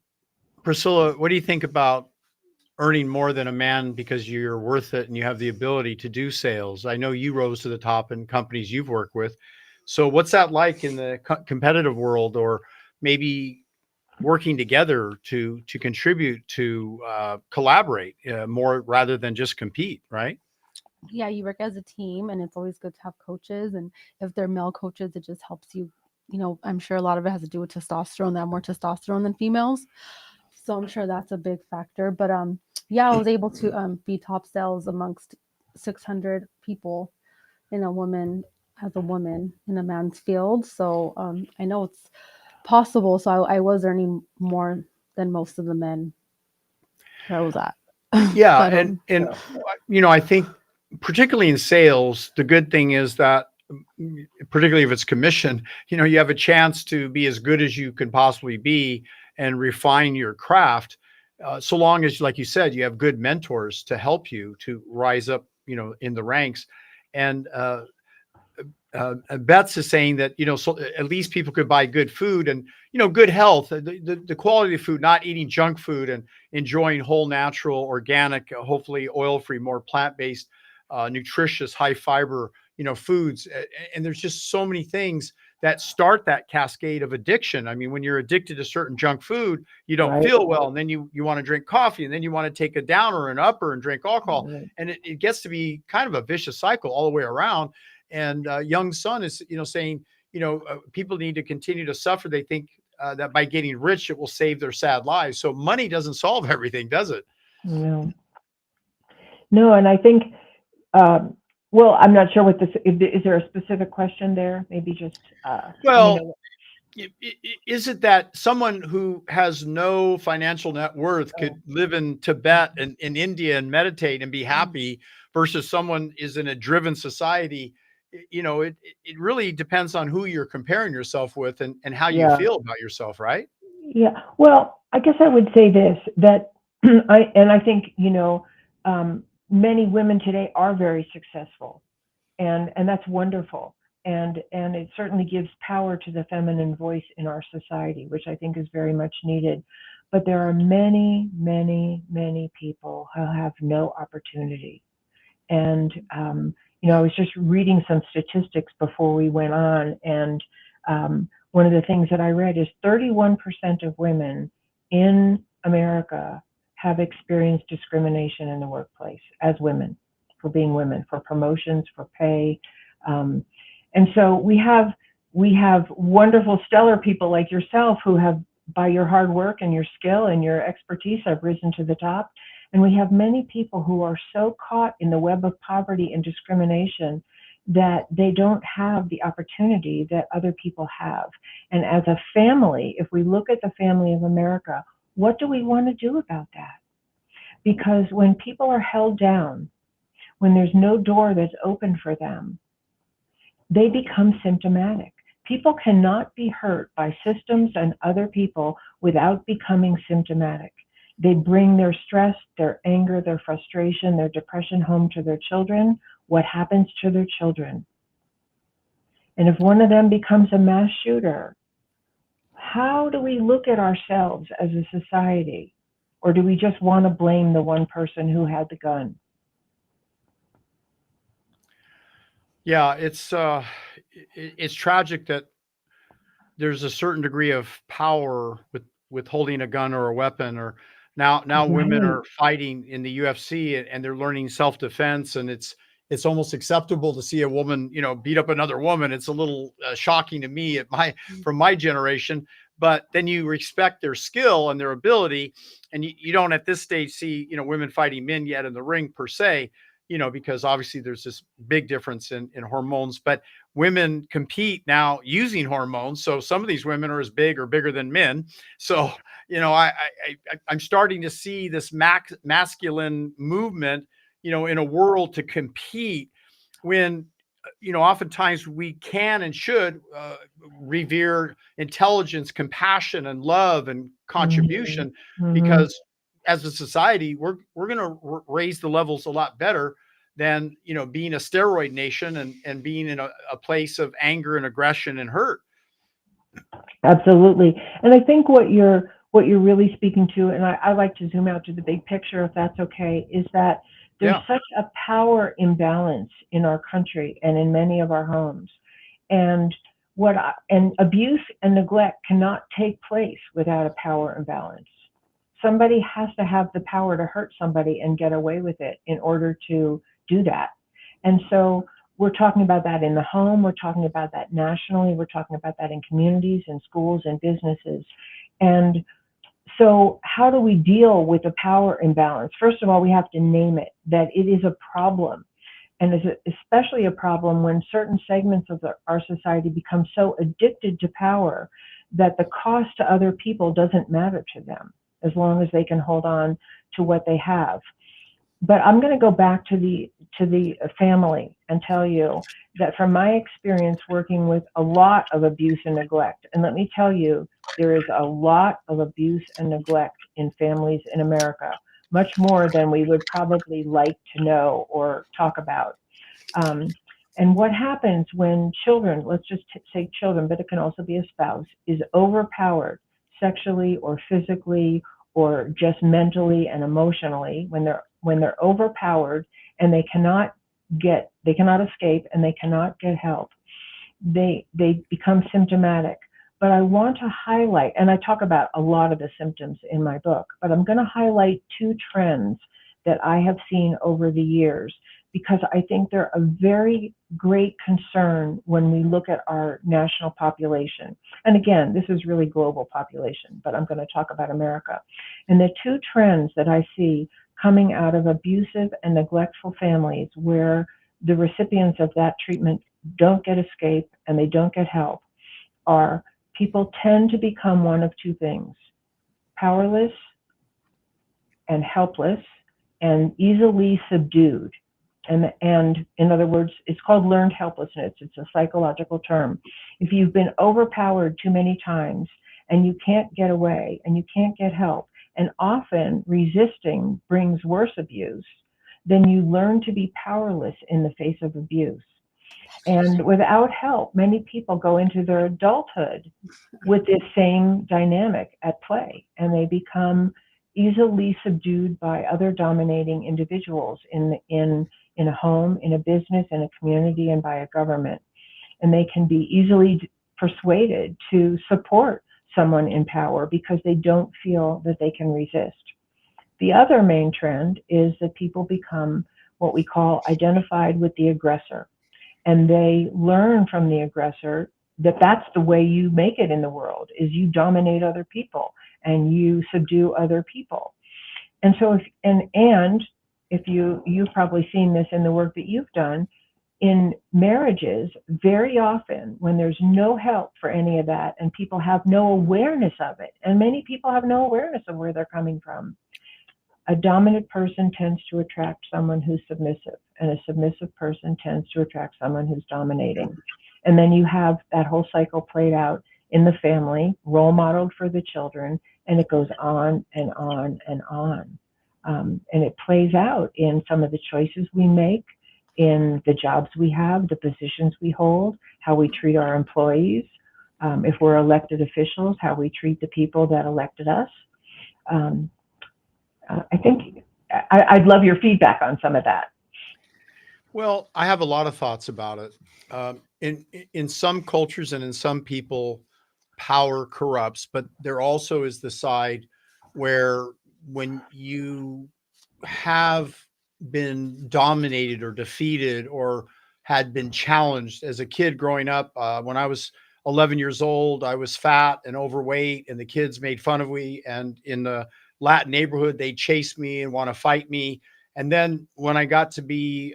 Priscilla, what do you think about earning more than a man because you're worth it and you have the ability to do sales? I know you rose to the top in companies you've worked with. So, what's that like in the competitive world, or maybe working together to contribute to collaborate more rather than just compete, right? Yeah, you work as a team, and it's always good to have coaches. And if they're male coaches, it just helps you. I'm sure a lot of it has to do with testosterone. They have more testosterone than females, so I'm sure that's a big factor. But yeah, I was able to be top sales amongst 600 people in a woman in a man's field. So I know it's possible. So I was earning more than most of the men where I was at. Yeah, But and I think particularly in sales, the good thing is that particularly if it's commission, you have a chance to be as good as you can possibly be and refine your craft. So long as, like you said, you have good mentors to help you to rise up, in the ranks. And Beth's is saying that, so at least people could buy good food and, good health, the quality of food, not eating junk food and enjoying whole, natural, organic, hopefully oil-free, more plant-based, nutritious, high fiber, foods. And there's just so many things that start that cascade of addiction. I mean, when you're addicted to certain junk food, you don't Right. feel well. And then you want to drink coffee, and then you want to take a downer and upper and drink alcohol. Right. And it gets to be kind of a vicious cycle all the way around. And young son is, saying, people need to continue to suffer. They think that by getting rich, it will save their sad lives. So money doesn't solve everything, does it? No. No, and I think, um, well, I'm not sure what this is. There a specific question there? Maybe just let me Well, know. is it that someone who has no financial net worth Oh, could live in Tibet and in India and meditate and be happy versus someone is in a driven society? It really depends on who you're comparing yourself with and how you yeah. feel about yourself, right? Yeah. Well, I guess I would say this, that I think, many women today are very successful, and that's wonderful. And it certainly gives power to the feminine voice in our society, which I think is very much needed. But there are many, many, many people who have no opportunity. And I was just reading some statistics before we went on, and one of the things that I read is 31% of women in America have experienced discrimination in the workplace as women, for being women, for promotions, for pay. And so we have wonderful, stellar people like yourself who have, by your hard work and your skill and your expertise, have risen to the top. And we have many people who are so caught in the web of poverty and discrimination that they don't have the opportunity that other people have. And as a family, if we look at the family of America, what do we want to do about that? Because when people are held down, when there's no door that's open for them, they become symptomatic. People cannot be hurt by systems and other people without becoming symptomatic. They bring their stress, their anger, their frustration, their depression home to their children. What happens to their children? And if one of them becomes a mass shooter, how do we look at ourselves as a society? Or do we just want to blame the one person who had the gun? Yeah, it's tragic that there's a certain degree of power with holding a gun or a weapon, or now women Right. are fighting in the UFC, and they're learning self-defense, and it's almost acceptable to see a woman, beat up another woman. It's a little shocking to me from my generation, but then you respect their skill and their ability, and you don't at this stage see, women fighting men yet in the ring per se, because obviously there's this big difference in hormones, but women compete now using hormones. So some of these women are as big or bigger than men. So, I'm starting to see this masculine movement, in a world to compete when, oftentimes we can and should revere intelligence, compassion, and love and Mhm. contribution, Mhm. because as a society, we're going to raise the levels a lot better than, being a steroid nation and being in a place of anger and aggression and hurt. Absolutely. And I think what you're really speaking to, and I like to zoom out to the big picture if that's okay, is that there's Yeah. such a power imbalance in our country and in many of our homes. And and abuse and neglect cannot take place without a power imbalance. Somebody has to have the power to hurt somebody and get away with it in order to do that. And so we're talking about that in the home, we're talking about that nationally, we're talking about that in communities and schools and businesses. And so how do we deal with the power imbalance? First of all, we have to name it, that it is a problem. And it's especially a problem when certain segments of our society become so addicted to power that the cost to other people doesn't matter to them, as long as they can hold on to what they have. But I'm going to go back to the family and tell you that from my experience working with a lot of abuse and neglect, and let me tell you, there is a lot of abuse and neglect in families in America, much more than we would probably like to know or talk about. Um, and what happens when children, let's just say children, but it can also be a spouse, is overpowered sexually or physically or just mentally and emotionally, when they're overpowered and they cannot escape and they cannot get help, they become symptomatic. But I want to highlight, and I talk about a lot of the symptoms in my book, but I'm going to highlight two trends that I have seen over the years, because I think they're a very great concern when we look at our national population. And again, this is really global population, but I'm going to talk about America. And the two trends that I see coming out of abusive and neglectful families where the recipients of that treatment don't get escape and they don't get help are, people tend to become one of two things: powerless and helpless and easily subdued. And in other words, it's called learned helplessness. It's a psychological term. If you've been overpowered too many times and you can't get away and you can't get help, and often resisting brings worse abuse, then you learn to be powerless in the face of abuse. And without help, many people go into their adulthood with this same dynamic at play, and they become easily subdued by other dominating individuals in in a home, in a business, in a community, and by a government. And they can be easily persuaded to support someone in power because they don't feel that they can resist. The other main trend is that people become what we call identified with the aggressor. And they learn from the aggressor that that's the way you make it in the world, is you dominate other people and you subdue other people. And so if you've probably seen this in the work that you've done, in marriages, very often when there's no help for any of that and people have no awareness of it, and many people have no awareness of where they're coming from, a dominant person tends to attract someone who's submissive, and a submissive person tends to attract someone who's dominating. And then you have that whole cycle played out in the family, role modeled for the children, and it goes on and on and on. And it plays out in some of the choices we make, in the jobs we have, the positions we hold, how we treat our employees, if we're elected officials, how we treat the people that elected us. I think I'd love your feedback on some of that. Well, I have a lot of thoughts about it. In some cultures and in some people, power corrupts, but there also is the side where when you have been dominated or defeated or had been challenged as a kid growing up, when I was 11 years old, I was fat and overweight, and the kids made fun of me. And in the Latin neighborhood, they chased me and want to fight me. And then when I got to be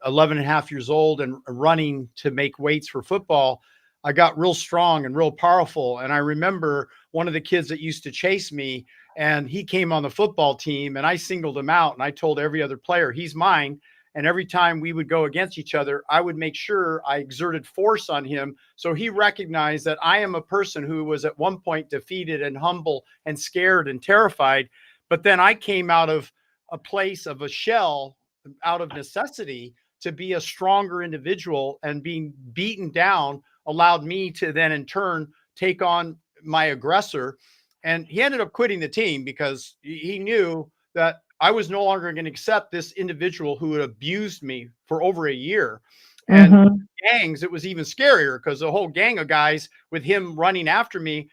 11 and a half years old and running to make weights for football, I got real strong and real powerful. And I remember one of the kids that used to chase me, and he came on the football team, and I singled him out, and I told every other player, he's mine. And every time we would go against each other, I would make sure I exerted force on him. So he recognized that I am a person who was at one point defeated and humble and scared and terrified. But then I came out of a place of a shell, out of necessity, to be a stronger individual, and being beaten down allowed me to then in turn take on my aggressor. And he ended up quitting the team because he knew that I was no longer going to accept this individual who had abused me for over a year. And gangs, it was even scarier because the whole gang of guys with him running after me,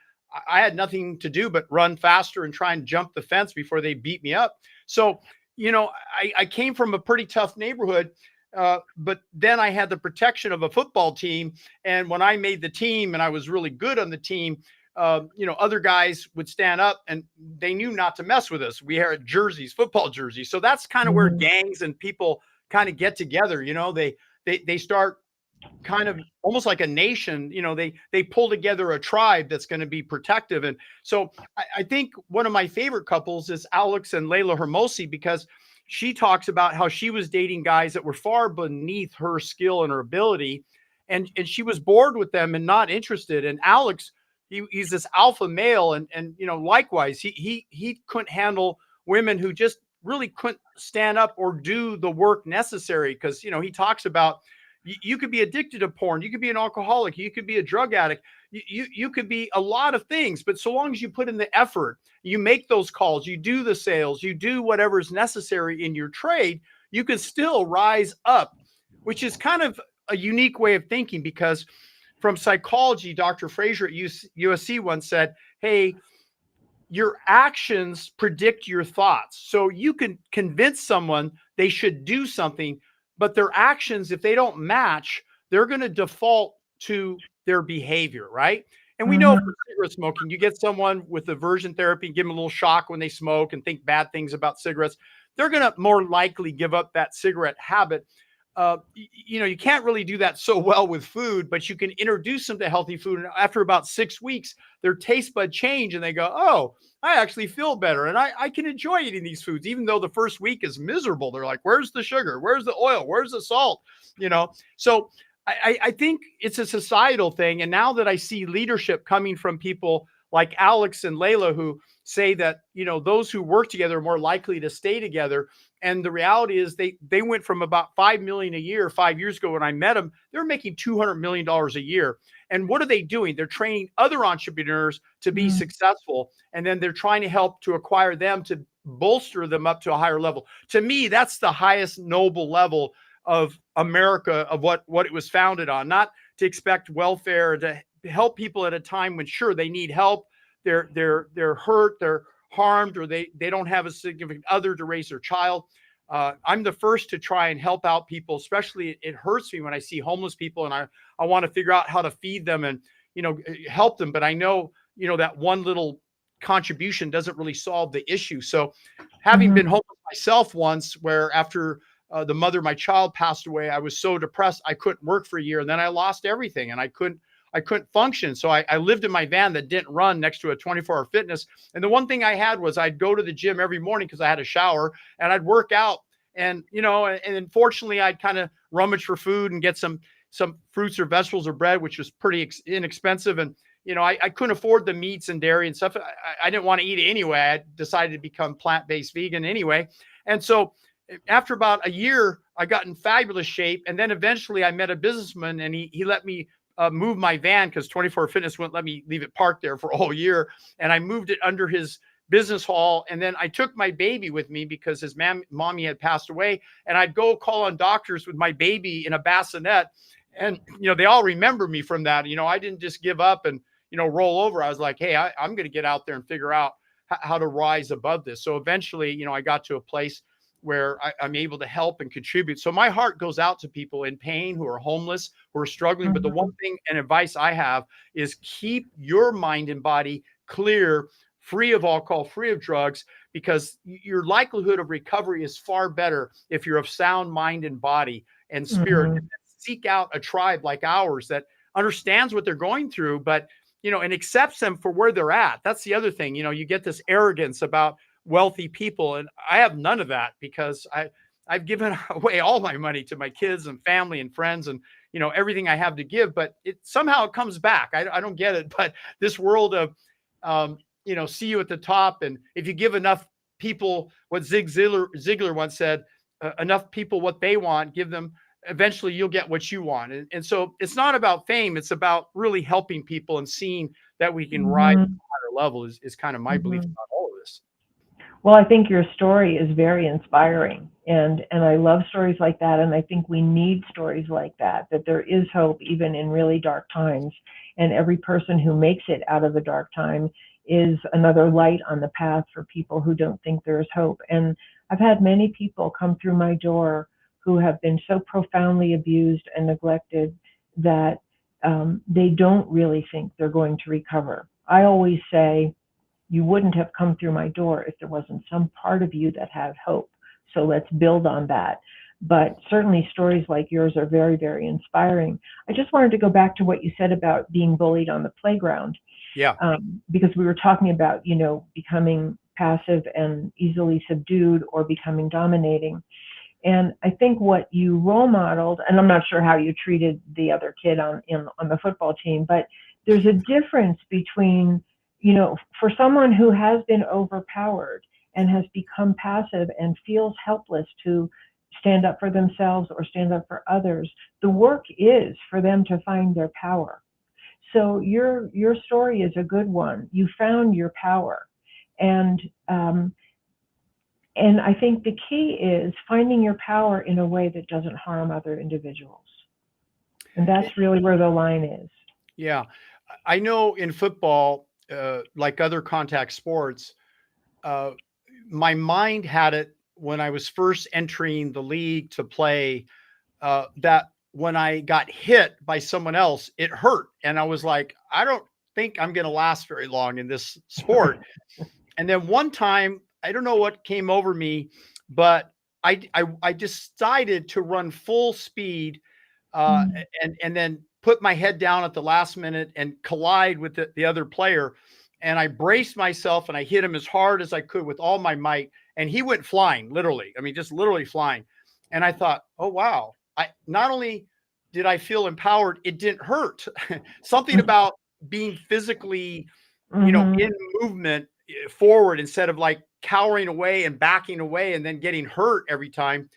I had nothing to do but run faster and try and jump the fence before they beat me up. So, I came from a pretty tough neighborhood. But then I had the protection of a football team. And when I made the team and I was really good on the team, other guys would stand up and they knew not to mess with us. We had jerseys, football jerseys. So that's kind of where gangs and people kind of get together. They start kind of almost like a nation. They pull together a tribe that's going to be protective. And so I think one of my favorite couples is Alex and Layla Hermosi, because she talks about how she was dating guys that were far beneath her skill and her ability. And she was bored with them and not interested. And Alex, he's this alpha male. And likewise, he couldn't handle women who just really couldn't stand up or do the work necessary. Because, he talks about, you could be addicted to porn. You could be an alcoholic. You could be a drug addict. You could be a lot of things, but so long as you put in the effort, you make those calls, you do the sales, you do whatever is necessary in your trade, you can still rise up, which is kind of a unique way of thinking. Because from psychology, Dr. Fraser at USC once said, hey, your actions predict your thoughts. So you can convince someone they should do something, but their actions, if they don't match, they're going to default to their behavior, right? And we know for cigarette smoking, you get someone with aversion therapy, give them a little shock when they smoke and think bad things about cigarettes, they're going to more likely give up that cigarette habit. You can't really do that so well with food, but you can introduce them to healthy food. And after about 6 weeks, their taste bud change and they go, oh, I actually feel better. And I can enjoy eating these foods, even though the first week is miserable. They're like, where's the sugar? Where's the oil? Where's the salt? So I think it's a societal thing. And now that I see leadership coming from people like Alex and Layla, who say that, those who work together are more likely to stay together. And the reality is they went from about $5 million a year 5 years ago when I met them. They're making $200 million a year. And what are they doing? They're training other entrepreneurs to be successful. And then they're trying to help to acquire them to bolster them up to a higher level. To me, that's the highest noble level of America, of what it was founded on, not to expect welfare, to help people at a time when sure they need help, they're hurt, they're harmed, or they don't have a significant other to raise their child. I'm the first to try and help out people, especially it hurts me when I see homeless people, and I want to figure out how to feed them and, help them. But I know, that one little contribution doesn't really solve the issue. So having been homeless myself once, where after the mother of my child passed away, I was so depressed I couldn't work for a year, and then I lost everything, and I couldn't function. So I lived in my van that didn't run next to a 24-hour fitness. And the one thing I had was I'd go to the gym every morning because I had a shower, and I'd work out. And, and unfortunately I'd kind of rummage for food and get some fruits or vegetables or bread, which was pretty inexpensive. And, I couldn't afford the meats and dairy and stuff. I didn't want to eat it anyway. I decided to become plant-based vegan anyway. And so after about a year, I got in fabulous shape. And then eventually I met a businessman, and he let me move my van, because 24 Fitness wouldn't let me leave it parked there for a whole year. And I moved it under his business hall. And then I took my baby with me because his mommy had passed away. And I'd go call on doctors with my baby in a bassinet. And, they all remember me from that. I didn't just give up and, roll over. I was like, hey, I'm going to get out there and figure out how to rise above this. So eventually, I got to a place where I'm able to help and contribute. So my heart goes out to people in pain, who are homeless, who are struggling. But the one thing and advice I have is keep your mind and body clear, free of alcohol, free of drugs, because your likelihood of recovery is far better if you're of sound mind and body and spirit. And seek out a tribe like ours that understands what they're going through, but, and accepts them for where they're at. That's the other thing. You get this arrogance about wealthy people, and I have none of that, because I've given away all my money to my kids and family and friends, and everything I have to give, but it somehow comes back. I don't get it, but this world of see you at the top, and if you give enough people what Zig Ziglar once said, enough people what they want, give them, eventually you'll get what you want. And so it's not about fame, it's about really helping people and seeing that we can rise to a higher level is kind of my belief about all of this. Well, I think your story is very inspiring, and I love stories like that, and I think we need stories like that there is hope even in really dark times, and every person who makes it out of a dark time is another light on the path for people who don't think there's hope. And I've had many people come through my door who have been so profoundly abused and neglected that they don't really think they're going to recover. I always say, you wouldn't have come through my door if there wasn't some part of you that had hope. So let's build on that. But certainly stories like yours are very, very inspiring. I just wanted to go back to what you said about being bullied on the playground. Yeah. Because we were talking about, becoming passive and easily subdued, or becoming dominating. And I think what you role modeled, and I'm not sure how you treated the other kid on the football team, but there's a difference between, for someone who has been overpowered and has become passive and feels helpless to stand up for themselves or stand up for others, the work is for them to find their power. So your story is a good one. You found your power. And I think the key is finding your power in a way that doesn't harm other individuals. And that's really where the line is. Yeah. I know in football, like other contact sports, my mind had it when I was first entering the league to play, that when I got hit by someone else, it hurt. And I was like, I don't think I'm going to last very long in this sport. And then one time, I don't know what came over me, but I decided to run full speed, and then put my head down at the last minute and collide with the other player. And I braced myself and I hit him as hard as I could with all my might. And he went flying, literally. I mean, just literally flying. And I thought, oh, wow. Not only did I feel empowered, it didn't hurt. Something about being physically, in movement forward, instead of like cowering away and backing away and then getting hurt every time.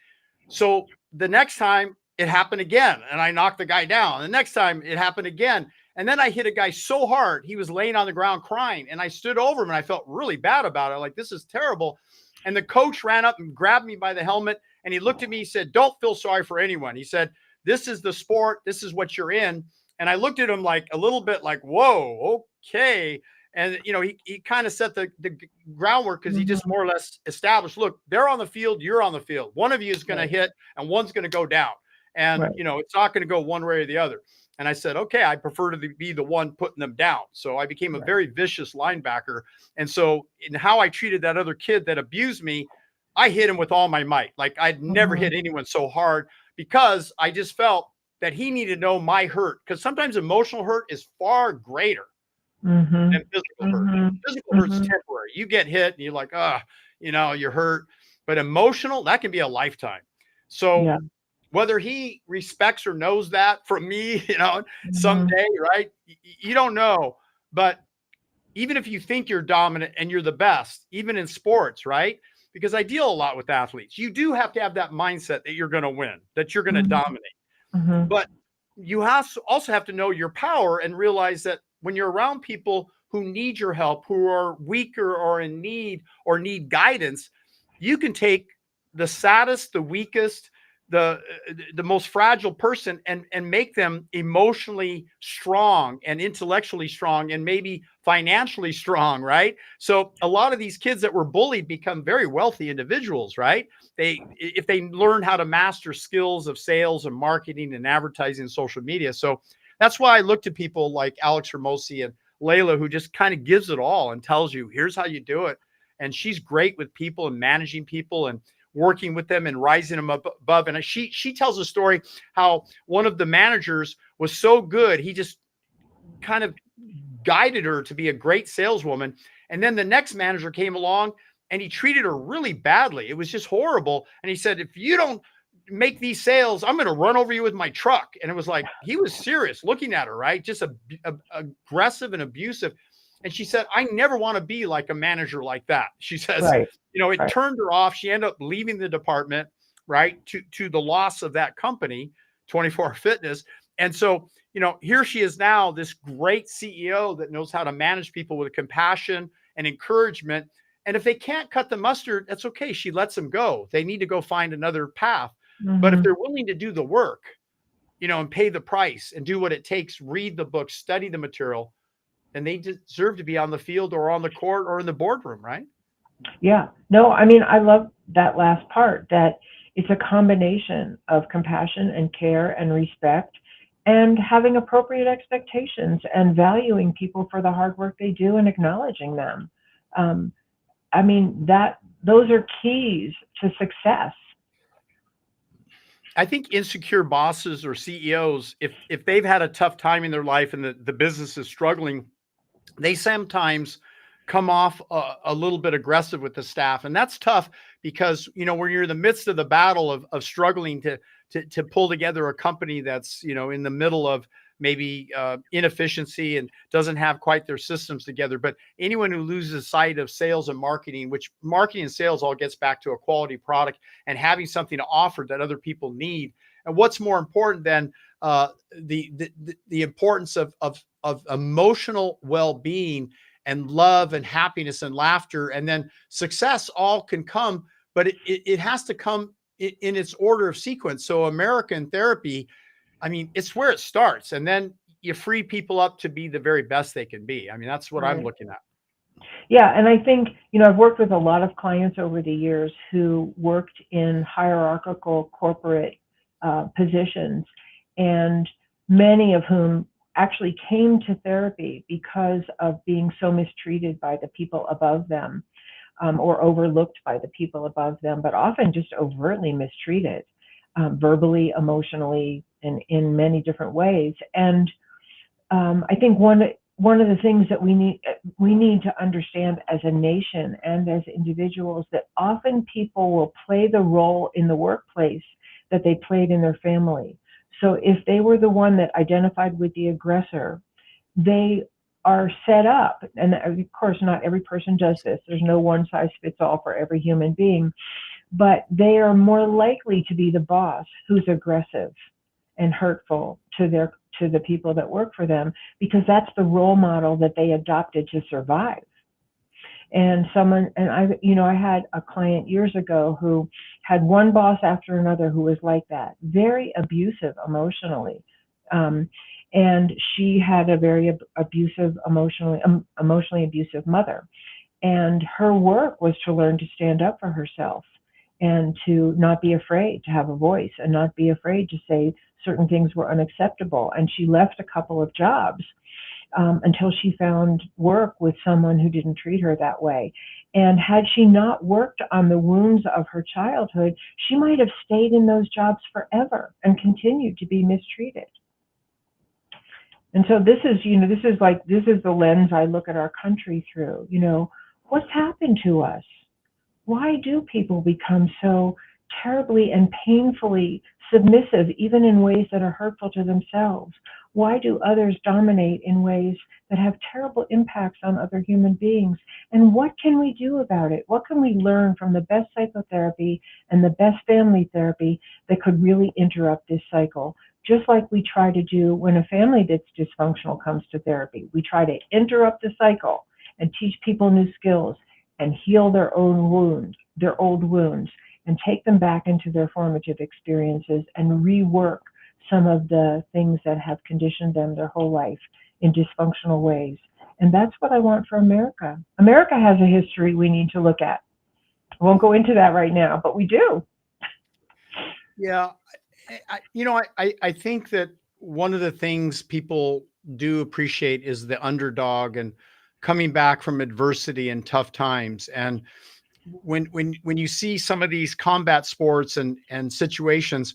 So the next time it happened again, and I knocked the guy down. The next time it happened again. And then I hit a guy so hard, he was laying on the ground crying, and I stood over him and I felt really bad about it. Like, this is terrible. And the coach ran up and grabbed me by the helmet, and he looked at me. He said, "Don't feel sorry for anyone." He said, "This is the sport. This is what you're in." And I looked at him like a little bit like, whoa, okay. And, he kind of set the groundwork because he just Mhm. more or less established, look, they're on the field, you're on the field. One of you is going to Right. hit and one's going to go down. And, Right. it's not going to go one way or the other. And I said, okay, I prefer to be the one putting them down. So I became a Right. very vicious linebacker. And so in how I treated that other kid that abused me, I hit him with all my might. Like I'd never Mhm. hit anyone so hard because I just felt that he needed to know my hurt, because sometimes emotional hurt is far greater than Mhm. physical hurt. Mhm. Physical hurt's Mhm. temporary. You get hit and you're like, you're hurt. But emotional, that can be a lifetime. So Yeah. whether he respects or knows that from me, Mhm. someday, right? You don't know. But even if you think you're dominant and you're the best, even in sports, right? Because I deal a lot with athletes. You do have to have that mindset that you're going to win, that you're going to Mhm. dominate. Mhm. But you also have to know your power and realize that when you're around people who need your help, who are weaker or in need or need guidance, you can take the saddest, the weakest, the the most fragile person and make them emotionally strong and intellectually strong and maybe financially strong, right? So a lot of these kids that were bullied become very wealthy individuals, right? If they learn how to master skills of sales and marketing and advertising and social media. So that's why I look to people like Alex Hermosi and Layla, who just kind of gives it all and tells you, here's how you do it. And she's great with people and managing people and working with them and rising them up above. And she tells a story how one of the managers was so good, he just kind of guided her to be a great saleswoman. And then the next manager came along and he treated her really badly. It was just horrible. And he said, if you don't make these sales, I'm going to run over you with my truck. And it was like, he was serious looking at her, right? Just aggressive and abusive. And she said, I never want to be like a manager like that. She says, Right. it Right. turned her off. She ended up leaving the department, right? To the loss of that company, 24 Fitness. And so, here she is now, this great CEO that knows how to manage people with compassion and encouragement. And if they can't cut the mustard, that's okay. She lets them go. They need to go find another path. But if Mhm. they're willing to do the work, and pay the price and do what it takes, read the book, study the material, then they deserve to be on the field or on the court or in the boardroom, right? Yeah. No, I mean, I love that last part, that it's a combination of compassion and care and respect and having appropriate expectations and valuing people for the hard work they do and acknowledging them. Um, I mean, those are keys to success. I think insecure bosses or CEOs, if they've had a tough time in their life and the business is struggling, they sometimes come off a little bit aggressive with the staff. And that's tough because, when you're in the midst of the battle of struggling to pull together a company that's, in the middle of maybe inefficiency and doesn't have quite their systems together. But anyone who loses sight of sales and marketing, which marketing and sales all gets back to a quality product and having something to offer that other people need. And what's more important than the importance of emotional well-being and love and happiness and laughter, and then success all can come, but it has to come in its order of sequence. So American therapy, I mean, it's where it starts, and then you free people up to be the very best they can be. I mean, that's what I'm Right. looking at. Yeah, and I think, I've worked with a lot of clients over the years who worked in hierarchical corporate positions, and many of whom actually came to therapy because of being so mistreated by the people above them, or overlooked by the people above them, but often just overtly mistreated, verbally, emotionally, and in many different ways. And I think one of the things that we need to understand as a nation and as individuals, that often people will play the role in the workplace that they played in their family. So if they were the one that identified with the aggressor, they are set up, and of course not every person does this. There's no one size fits all for every human being, but they are more likely to be the boss who's aggressive and hurtful to the people that work for them, because that's the role model that they adopted to survive. And someone, and I had a client years ago who had one boss after another who was like that, very abusive emotionally. And she had a very abusive, emotionally abusive mother. And her work was to learn to stand up for herself and to not be afraid to have a voice and not be afraid to say certain things were unacceptable. And she left a couple of jobs until she found work with someone who didn't treat her that way. And had she not worked on the wounds of her childhood, she might have stayed in those jobs forever and continued to be mistreated. And so this is the lens I look at our country through. What's happened to us? Why do people become so terribly and painfully submissive, even in ways that are hurtful to themselves? Why do others dominate in ways that have terrible impacts on other human beings? And what can we do about it? What can we learn from the best psychotherapy and the best family therapy that could really interrupt this cycle? Just like we try to do when a family that's dysfunctional comes to therapy. We try to interrupt the cycle and teach people new skills and heal their own wounds, their old wounds, and take them back into their formative experiences and rework some of the things that have conditioned them their whole life in dysfunctional ways. And that's what I want for America. America has a history we need to look at. I won't go into that right now, but we do. Yeah. I think that one of the things people do appreciate is the underdog and coming back from adversity and tough times. And when you see some of these combat sports and situations,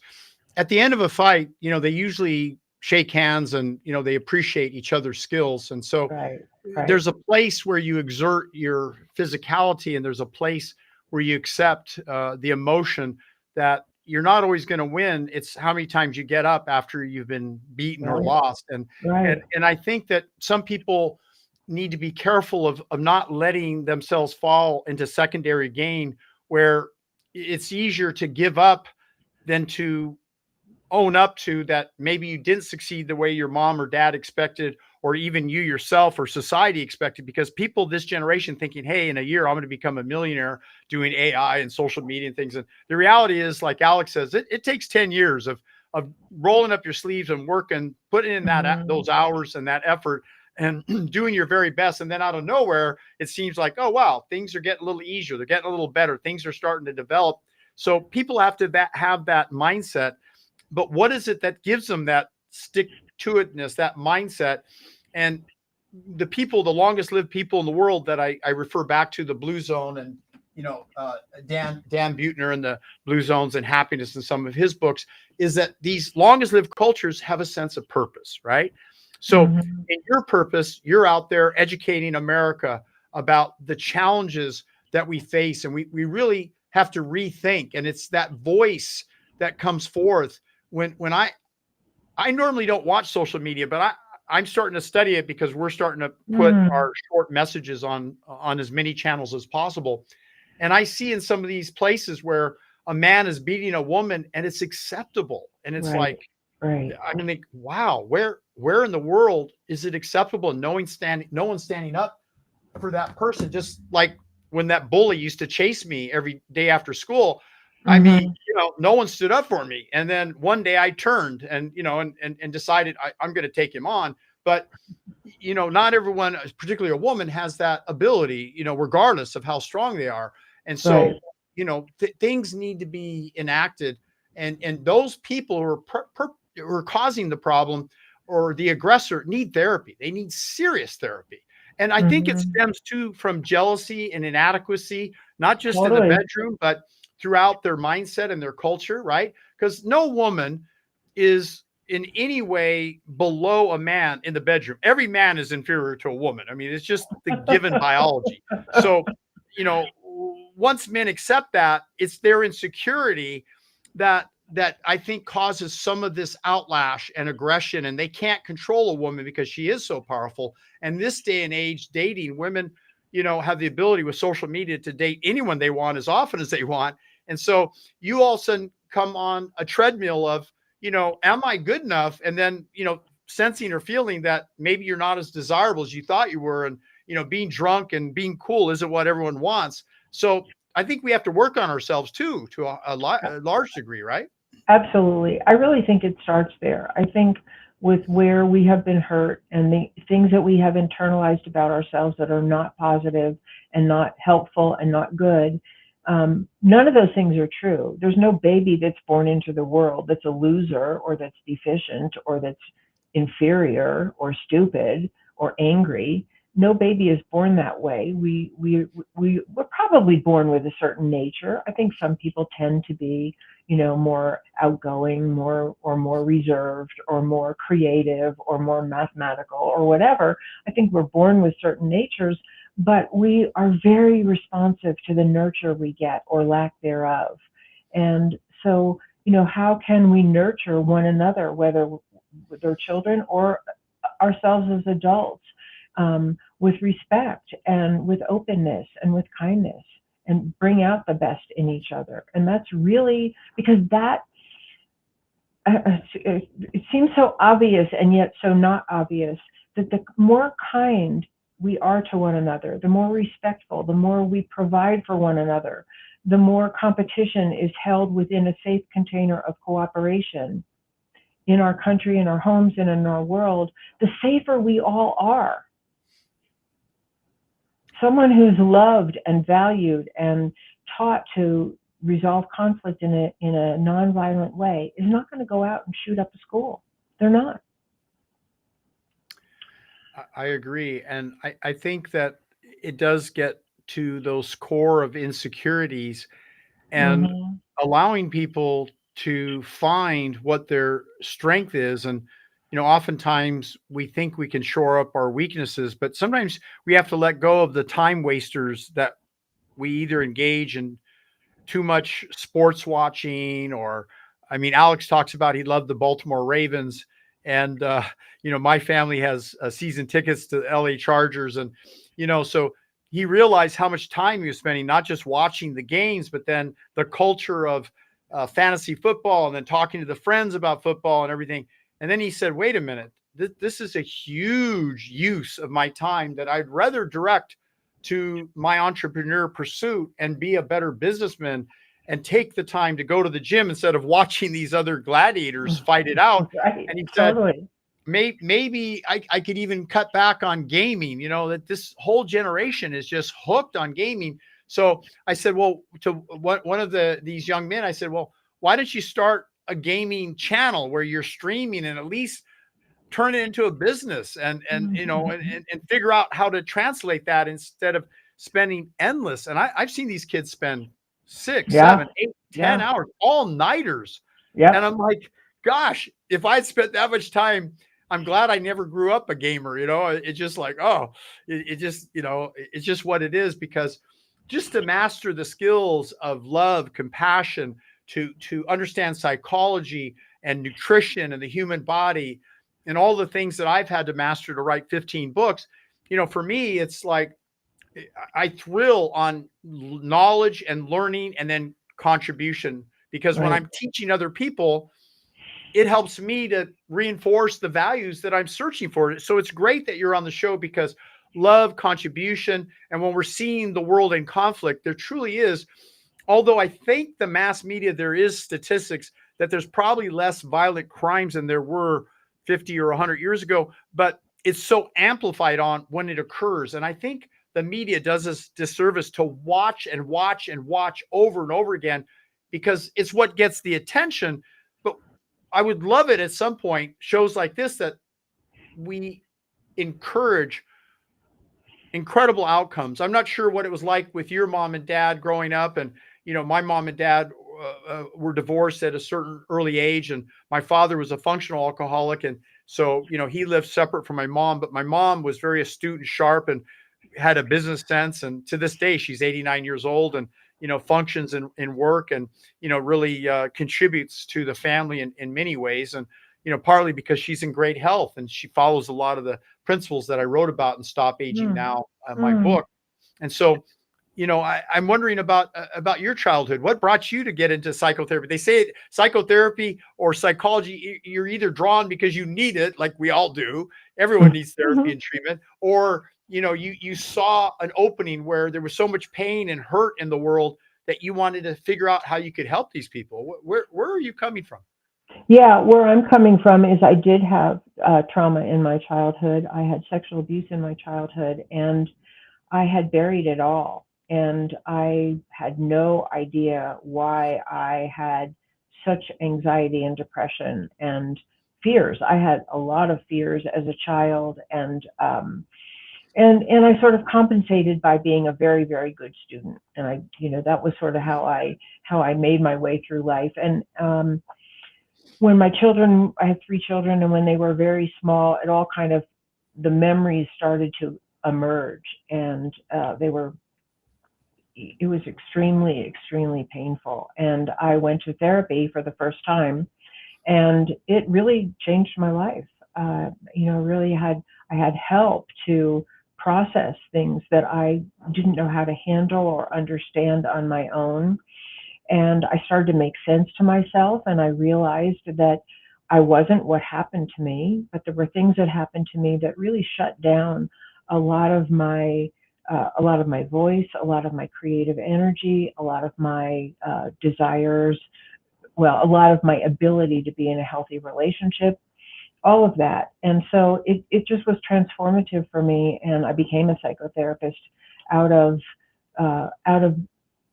at the end of a fight, they usually shake hands and, they appreciate each other's skills. And so Right. there's a place where you exert your physicality, and there's a place where you accept the emotion that you're not always going to win. It's how many times you get up after you've been beaten or Right. lost. And Right. I think that some people need to be careful of not letting themselves fall into secondary gain, where it's easier to give up than to own up to that maybe you didn't succeed the way your mom or dad expected, or even you yourself or society expected, because people this generation thinking, hey, in a year I'm going to become a millionaire doing AI and social media and things. And the reality is, like Alex says, it takes 10 years of rolling up your sleeves and working, putting in those hours and that effort and doing your very best. And then out of nowhere, it seems like, oh, wow, things are getting a little easier. They're getting a little better. Things are starting to develop. So people have to have that mindset. But what is it that gives them that stick to itness, that mindset? And the longest lived people in the world that I refer back to, the Blue Zone, and Dan Buettner and the Blue Zones and Happiness in some of his books, is that these longest lived cultures have a sense of purpose, right? So in your purpose, you're out there educating America about the challenges that we face, and we really have to rethink. And it's that voice that comes forth when I normally don't watch social media, but I'm starting to study it, because we're starting to put our short messages on as many channels as possible. And I see in some of these places where a man is beating a woman and it's acceptable. And it's Right. I think, wow, where in the world is it acceptable? And no one's standing up for that person. Just like when that bully used to chase me every day after school. I mean, no one stood up for me. And then one day I turned and decided I'm going to take him on. But, not everyone, particularly a woman, has that ability, regardless of how strong they are. And so, things need to be enacted. And those people who are causing the problem or the aggressor need therapy. They need serious therapy. And I think it stems too from jealousy and inadequacy, not just in the bedroom, but throughout their mindset and their culture, right? Because no woman is in any way below a man in the bedroom. Every man is inferior to a woman. I mean, it's just the given biology. So, once men accept that, it's their insecurity that I think causes some of this outlash and aggression, and they can't control a woman because she is so powerful. And this day and age, dating women, have the ability with social media to date anyone they want as often as they want. And so you all of a sudden come on a treadmill of, am I good enough? And then, sensing or feeling that maybe you're not as desirable as you thought you were. And being drunk and being cool isn't what everyone wants. So I think we have to work on ourselves too, to a large degree, right? Absolutely. I really think it starts there. I think with where we have been hurt and the things that we have internalized about ourselves that are not positive and not helpful and not good, none of those things are true. There's no baby that's born into the world that's a loser or that's deficient or that's inferior or stupid or angry. No baby is born that way. We're probably born with a certain nature. I think some people tend to be, more outgoing, more reserved, or more creative, or more mathematical, or whatever. I think we're born with certain natures, but we are very responsive to the nurture we get or lack thereof. And so, how can we nurture one another, whether they're children or ourselves as adults, with respect and with openness and with kindness, and bring out the best in each other? And that's really, because that it seems so obvious and yet so not obvious, that the more kind we are to one another, the more respectful, the more we provide for one another, the more competition is held within a safe container of cooperation in our country, in our homes, and in our world, the safer we all are. Someone who's loved and valued and taught to resolve conflict in a nonviolent way is not going to go out and shoot up a school. They're not. I agree. And I think that it does get to those core of insecurities and Mm-hmm. allowing people to find what their strength is. And, oftentimes we think we can shore up our weaknesses, but sometimes we have to let go of the time wasters that we either engage in too much sports watching, or I mean, Alex talks about he loved the Baltimore Ravens, and my family has season tickets to the LA Chargers, and so he realized how much time he was spending not just watching the games, but then the culture of fantasy football, and then talking to the friends about football and everything. And then he said, wait a minute, this is a huge use of my time that I'd rather direct to my entrepreneur pursuit and be a better businessman and take the time to go to the gym instead of watching these other gladiators fight it out. Right. And he said, Totally. maybe I could even cut back on gaming, that this whole generation is just hooked on gaming. So I said, well, to one of these young men, I said, well, why don't you start a gaming channel where you're streaming and at least turn it into a business and figure out how to translate that instead of spending endless. And I've seen these kids spend 6, Yeah. 7, 8, 10 Yeah. hours, all nighters. Yeah. And I'm like, gosh, if I'd spent that much time, I'm glad I never grew up a gamer. It's just like, it's just what it is, because just to master the skills of love, compassion, to understand psychology and nutrition and the human body and all the things that I've had to master to write 15 books, for me, it's like I thrill on knowledge and learning and then contribution, because when Right. I'm teaching other people, it helps me to reinforce the values that I'm searching for. So it's great that you're on the show, because love, contribution, and when we're seeing the world in conflict, there truly is, although I think the mass media, there is statistics that there's probably less violent crimes than there were 50 or 100 years ago, but it's so amplified on when it occurs. And I think the media does us disservice to watch and watch and watch over and over again, because it's what gets the attention. But I would love it at some point, shows like this, that we encourage incredible outcomes. I'm not sure what it was like with your mom and dad growing up. And, my mom and dad were divorced at a certain early age, and my father was a functional alcoholic. And so, he lived separate from my mom, but my mom was very astute and sharp and had a business sense. And to this day, she's 89 years old and, functions in work and, really contributes to the family in many ways. And, partly because she's in great health and she follows a lot of the principles that I wrote about in Stop Aging Now, my book. And so, I'm wondering about your childhood. What brought you to get into psychotherapy? They say psychotherapy or psychology, you're either drawn because you need it, like we all do. Everyone needs therapy and treatment, or you saw an opening where there was so much pain and hurt in the world that you wanted to figure out how you could help these people. Where are you coming from? Yeah, where I'm coming from is I did have trauma in my childhood. I had sexual abuse in my childhood, and I had buried it all. And I had no idea why I had such anxiety and depression and fears. I had a lot of fears as a child, and I sort of compensated by being a very, very good student. And that was sort of how I made my way through life. And when I have 3 children, and when they were very small, it all kind of, the memories started to emerge, and it was extremely, extremely painful. And I went to therapy for the first time, and it really changed my life. Really I had help to process things that I didn't know how to handle or understand on my own. And I started to make sense to myself, and I realized that I wasn't what happened to me, but there were things that happened to me that really shut down a lot of my voice, a lot of my creative energy, a lot of my desires, well, a lot of my ability to be in a healthy relationship, all of that. And so it just was transformative for me, and I became a psychotherapist out of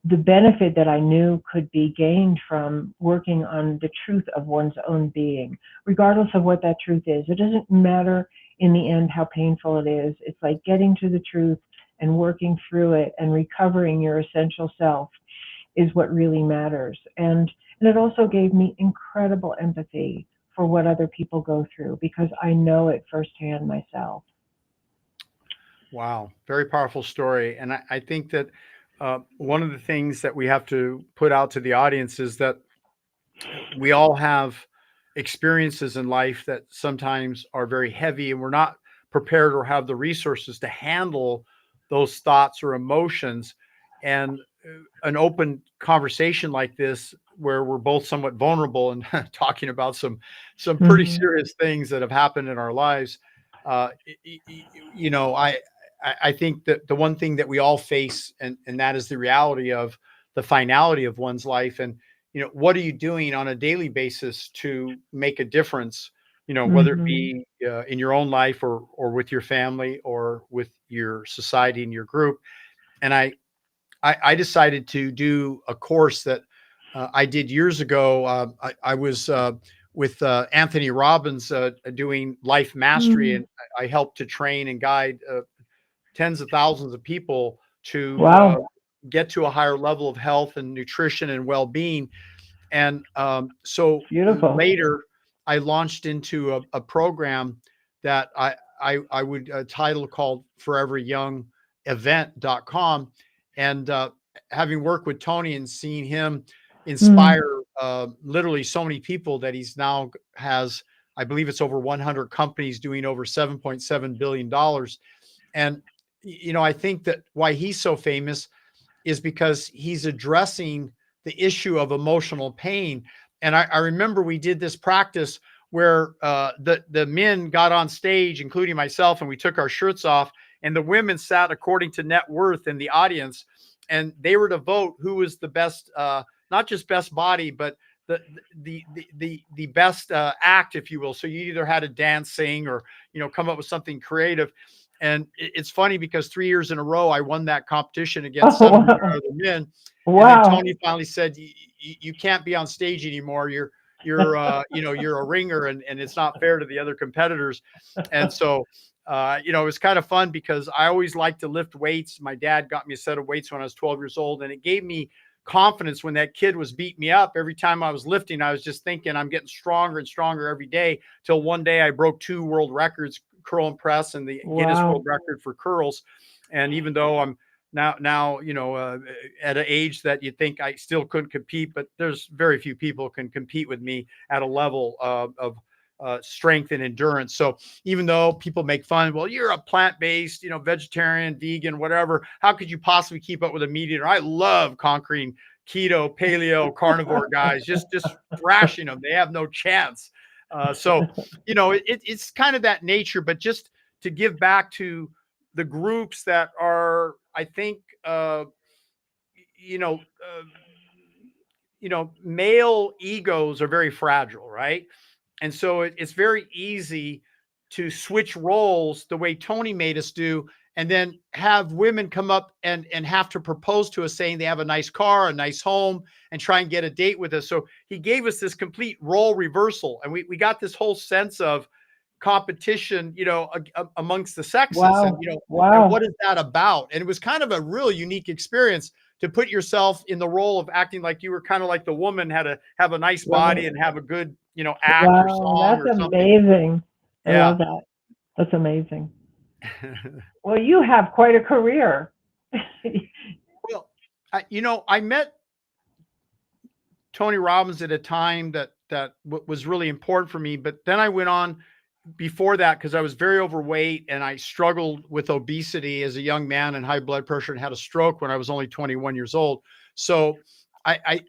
the benefit that I knew could be gained from working on the truth of one's own being, regardless of what that truth is. It doesn't matter in the end how painful it is. It's like getting to the truth and working through it and recovering your essential self is what really matters. And it also gave me incredible empathy for what other people go through, because I know it firsthand myself. Wow, very powerful story. And I think that one of the things that we have to put out to the audience is that we all have experiences in life that sometimes are very heavy, and we're not prepared or have the resources to handle those thoughts or emotions. And an open conversation like this, where we're both somewhat vulnerable and talking about some pretty Mm-hmm. serious things that have happened in our lives, uh, you know, I think that the one thing that we all face, and that is the reality of the finality of one's life. And what are you doing on a daily basis to make a difference? Whether it Mm-hmm. be in your own life, or with your family, or with your society and your group. And I decided to do a course that I did years ago. I was with Anthony Robbins doing life mastery, Mm. and I helped to train and guide tens of thousands of people to Wow. get to a higher level of health and nutrition and well-being. And so Beautiful. later, I launched into a program that I would title called Forever Young Event.com. And having worked with Tony and seeing him Mm. inspire literally so many people, that he's now has, I believe it's over 100 companies doing over $7.7 billion. And, I think that why he's so famous is because he's addressing the issue of emotional pain. And I remember we did this practice where the men got on stage, including myself, and we took our shirts off, and the women sat according to net worth in the audience, and they were to vote who was the best, not just best body, but the best act, if you will. So you either had to dance, sing, or come up with something creative. And it's funny because 3 years in a row, I won that competition against Oh, 700 wow. other men. And then Wow. Tony finally said, you can't be on stage anymore. You're a ringer, and it's not fair to the other competitors. And so, it was kind of fun because I always liked to lift weights. My dad got me a set of weights when I was 12 years old, and it gave me confidence when that kid was beating me up. Every time I was lifting, I was just thinking I'm getting stronger and stronger every day, till one day I broke 2 world records, curl and press, and the Guinness World Wow. Record for curls. And even though I'm now at an age that you think I still couldn't compete, but there's very few people can compete with me at a level of strength and endurance. So even though people make fun, well, you're a plant-based, vegetarian, vegan, whatever, how could you possibly keep up with a meat eater? I love conquering keto, paleo, carnivore guys, just thrashing them. They have no chance. So it's kind of that nature. But just to give back to the groups that are, I think, you know, uh, male egos are very fragile, right? And so it's very easy to switch roles the way Tony made us do, and then have women come up and have to propose to us saying they have a nice car, a nice home, and try and get a date with us. So he gave us this complete role reversal, and we got this whole sense of competition, amongst the sexes, and Wow. and Wow. what is that about? And it was kind of a real unique experience to put yourself in the role of acting like you were kind of like the woman, had to have a nice body Right. and have a good, act or Wow. song That's or something. amazing. I Yeah. love that. That's amazing. Well, you have quite a career. Well, I met Tony Robbins at a time that was really important for me, but then I went on before that because I was very overweight and I struggled with obesity as a young man and high blood pressure, and had a stroke when I was only 21 years old. So I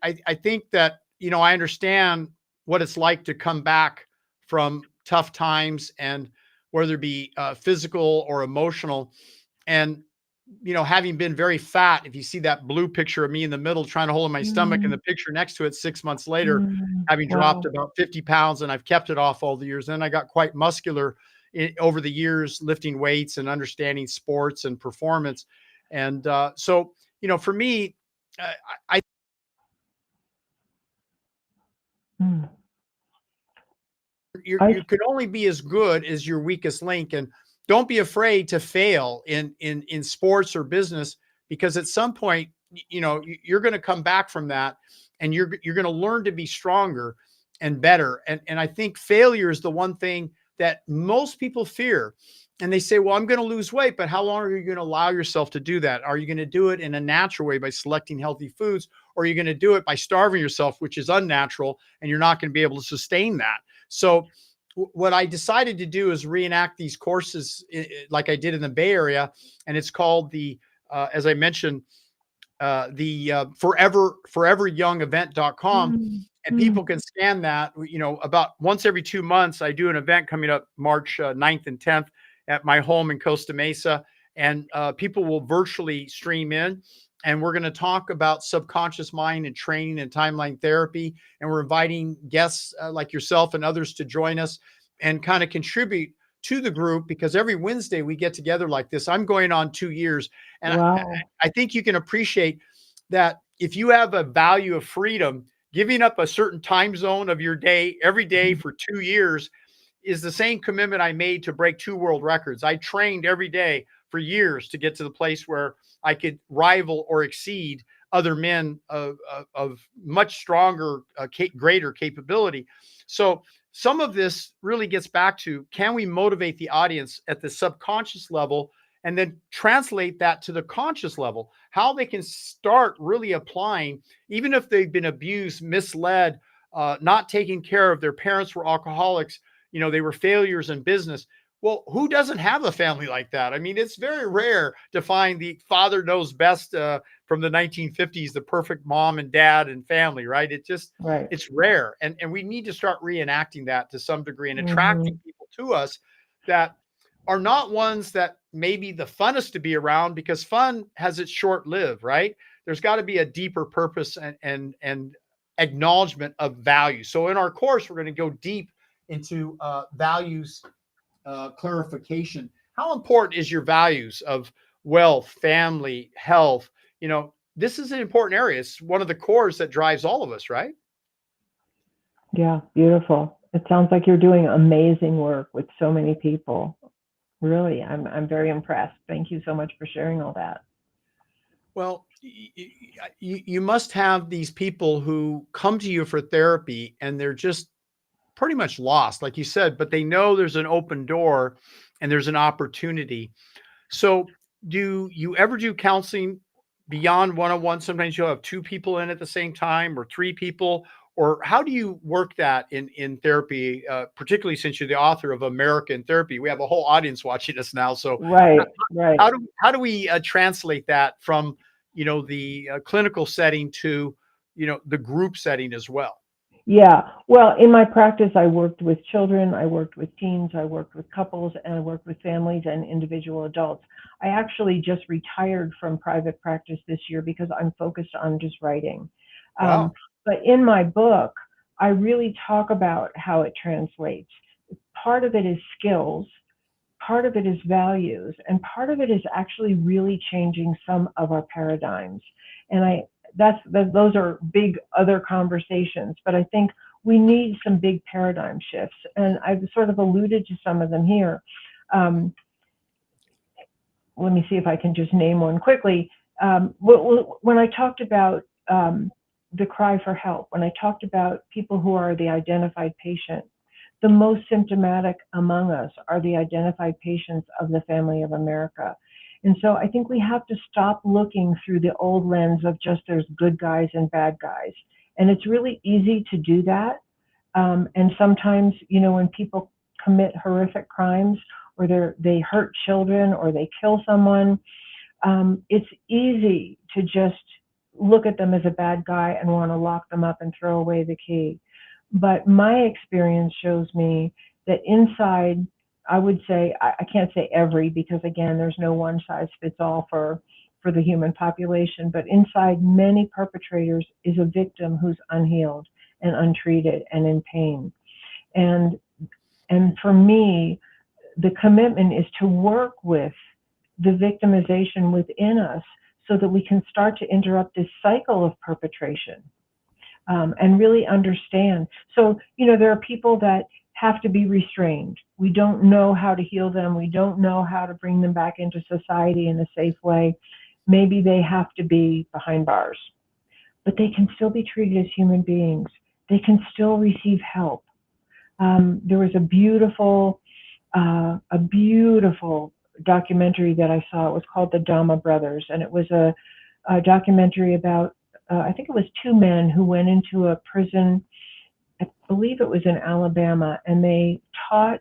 think that, I understand what it's like to come back from tough times, and whether it be physical or emotional. And having been very fat, if you see that blue picture of me in the middle trying to hold my stomach, and Mm, the picture next to it 6 months later, mm, having dropped wow. about 50 pounds, and I've kept it off all the years. Then I got quite muscular over the years, lifting weights and understanding sports and performance. And so, for me, I Mm. you I could only be as good as your weakest link, and don't be afraid to fail in sports or business, because at some point, you're going to come back from that, and you're going to learn to be stronger and better. And I think failure is the one thing that most people fear. And they say, well, I'm going to lose weight, but how long are you going to allow yourself to do that? Are you going to do it in a natural way by selecting healthy foods, or are you going to do it by starving yourself, which is unnatural, and you're not going to be able to sustain that? So what I decided to do is reenact these courses like I did in the Bay Area. And it's called as I mentioned, the foreveryoungevent.com. mm, And mm. people can scan that, about once every 2 months. I do an event coming up March 9th and 10th at my home in Costa Mesa. And people will virtually stream in. And we're going to talk about subconscious mind and training and timeline therapy. And we're inviting guests like yourself and others to join us and kind of contribute to the group, because every Wednesday we get together like this. I'm going on 2 years. And Wow. I think you can appreciate that if you have a value of freedom, giving up a certain time zone of your day every day for 2 years is the same commitment I made to break 2 world records. I trained every day for years to get to the place where I could rival or exceed other men of much stronger, greater capability. So some of this really gets back to, can we motivate the audience at the subconscious level and then translate that to the conscious level, how they can start really applying, even if they've been abused, misled, not taking care of, their parents were alcoholics, they were failures in business. Well, who doesn't have a family like that? I mean, it's very rare to find the father knows best from the 1950s, the perfect mom and dad and family, right? Right. It's rare. And we need to start reenacting that to some degree, and attracting Hmm. people to us that are not ones that may be the funnest to be around, because fun has its short live, right? There's got to be a deeper purpose and acknowledgement of value. So in our course, we're going to go deep into values clarification. How important is your values of wealth, family, health? This is an important area. It's one of the cores that drives all of us, right? Yeah, beautiful. It sounds like you're doing amazing work with so many people. Really, I'm very impressed. Thank you so much for sharing all that. Well, you must have these people who come to you for therapy and they're just pretty much lost, like you said, but they know there's an open door and there's an opportunity. So, do you ever do counseling beyond one-on-one? Sometimes you'll have two people in at the same time, or three people, or how do you work that in therapy? Particularly since you're the author of American Therapy, we have a whole audience watching us now. So, Right, right. how do we translate that from the clinical setting to the group setting as well? Yeah. Well, in my practice, I worked with children, I worked with teens, I worked with couples, and I worked with families and individual adults. I actually just retired from private practice this year because I'm focused on just writing. Um, Wow. but in my book, I really talk about how it translates. Part of it is skills, part of it is values, and part of it is actually really changing some of our paradigms. And those are big other conversations, but I think we need some big paradigm shifts, and I've sort of alluded to some of them here. Um, Let me see if I can just name one quickly. When I talked about the cry for help, when I talked about people who are the identified patient, the most symptomatic among us are the identified patients of the family of America. And so I think we have to stop looking through the old lens of just there's good guys and bad guys. And it's really easy to do that. And sometimes, when people commit horrific crimes or they hurt children or they kill someone, it's easy to just look at them as a bad guy and want to lock them up and throw away the key. But my experience shows me that inside, I would say, I can't say every, because again, there's no one size fits all for the human population, but inside many perpetrators is a victim who's unhealed and untreated and in pain. And and for me, the commitment is to work with the victimization within us so that we can start to interrupt this cycle of perpetration, and really understand. So, there are people that have to be restrained. We don't know how to heal them. We don't know how to bring them back into society in a safe way. Maybe they have to be behind bars, but they can still be treated as human beings. They can still receive help. There was a beautiful documentary that I saw. It was called The Dama Brothers, and it was a documentary about, I think it was two men who went into a prison, I believe it was in Alabama, and they taught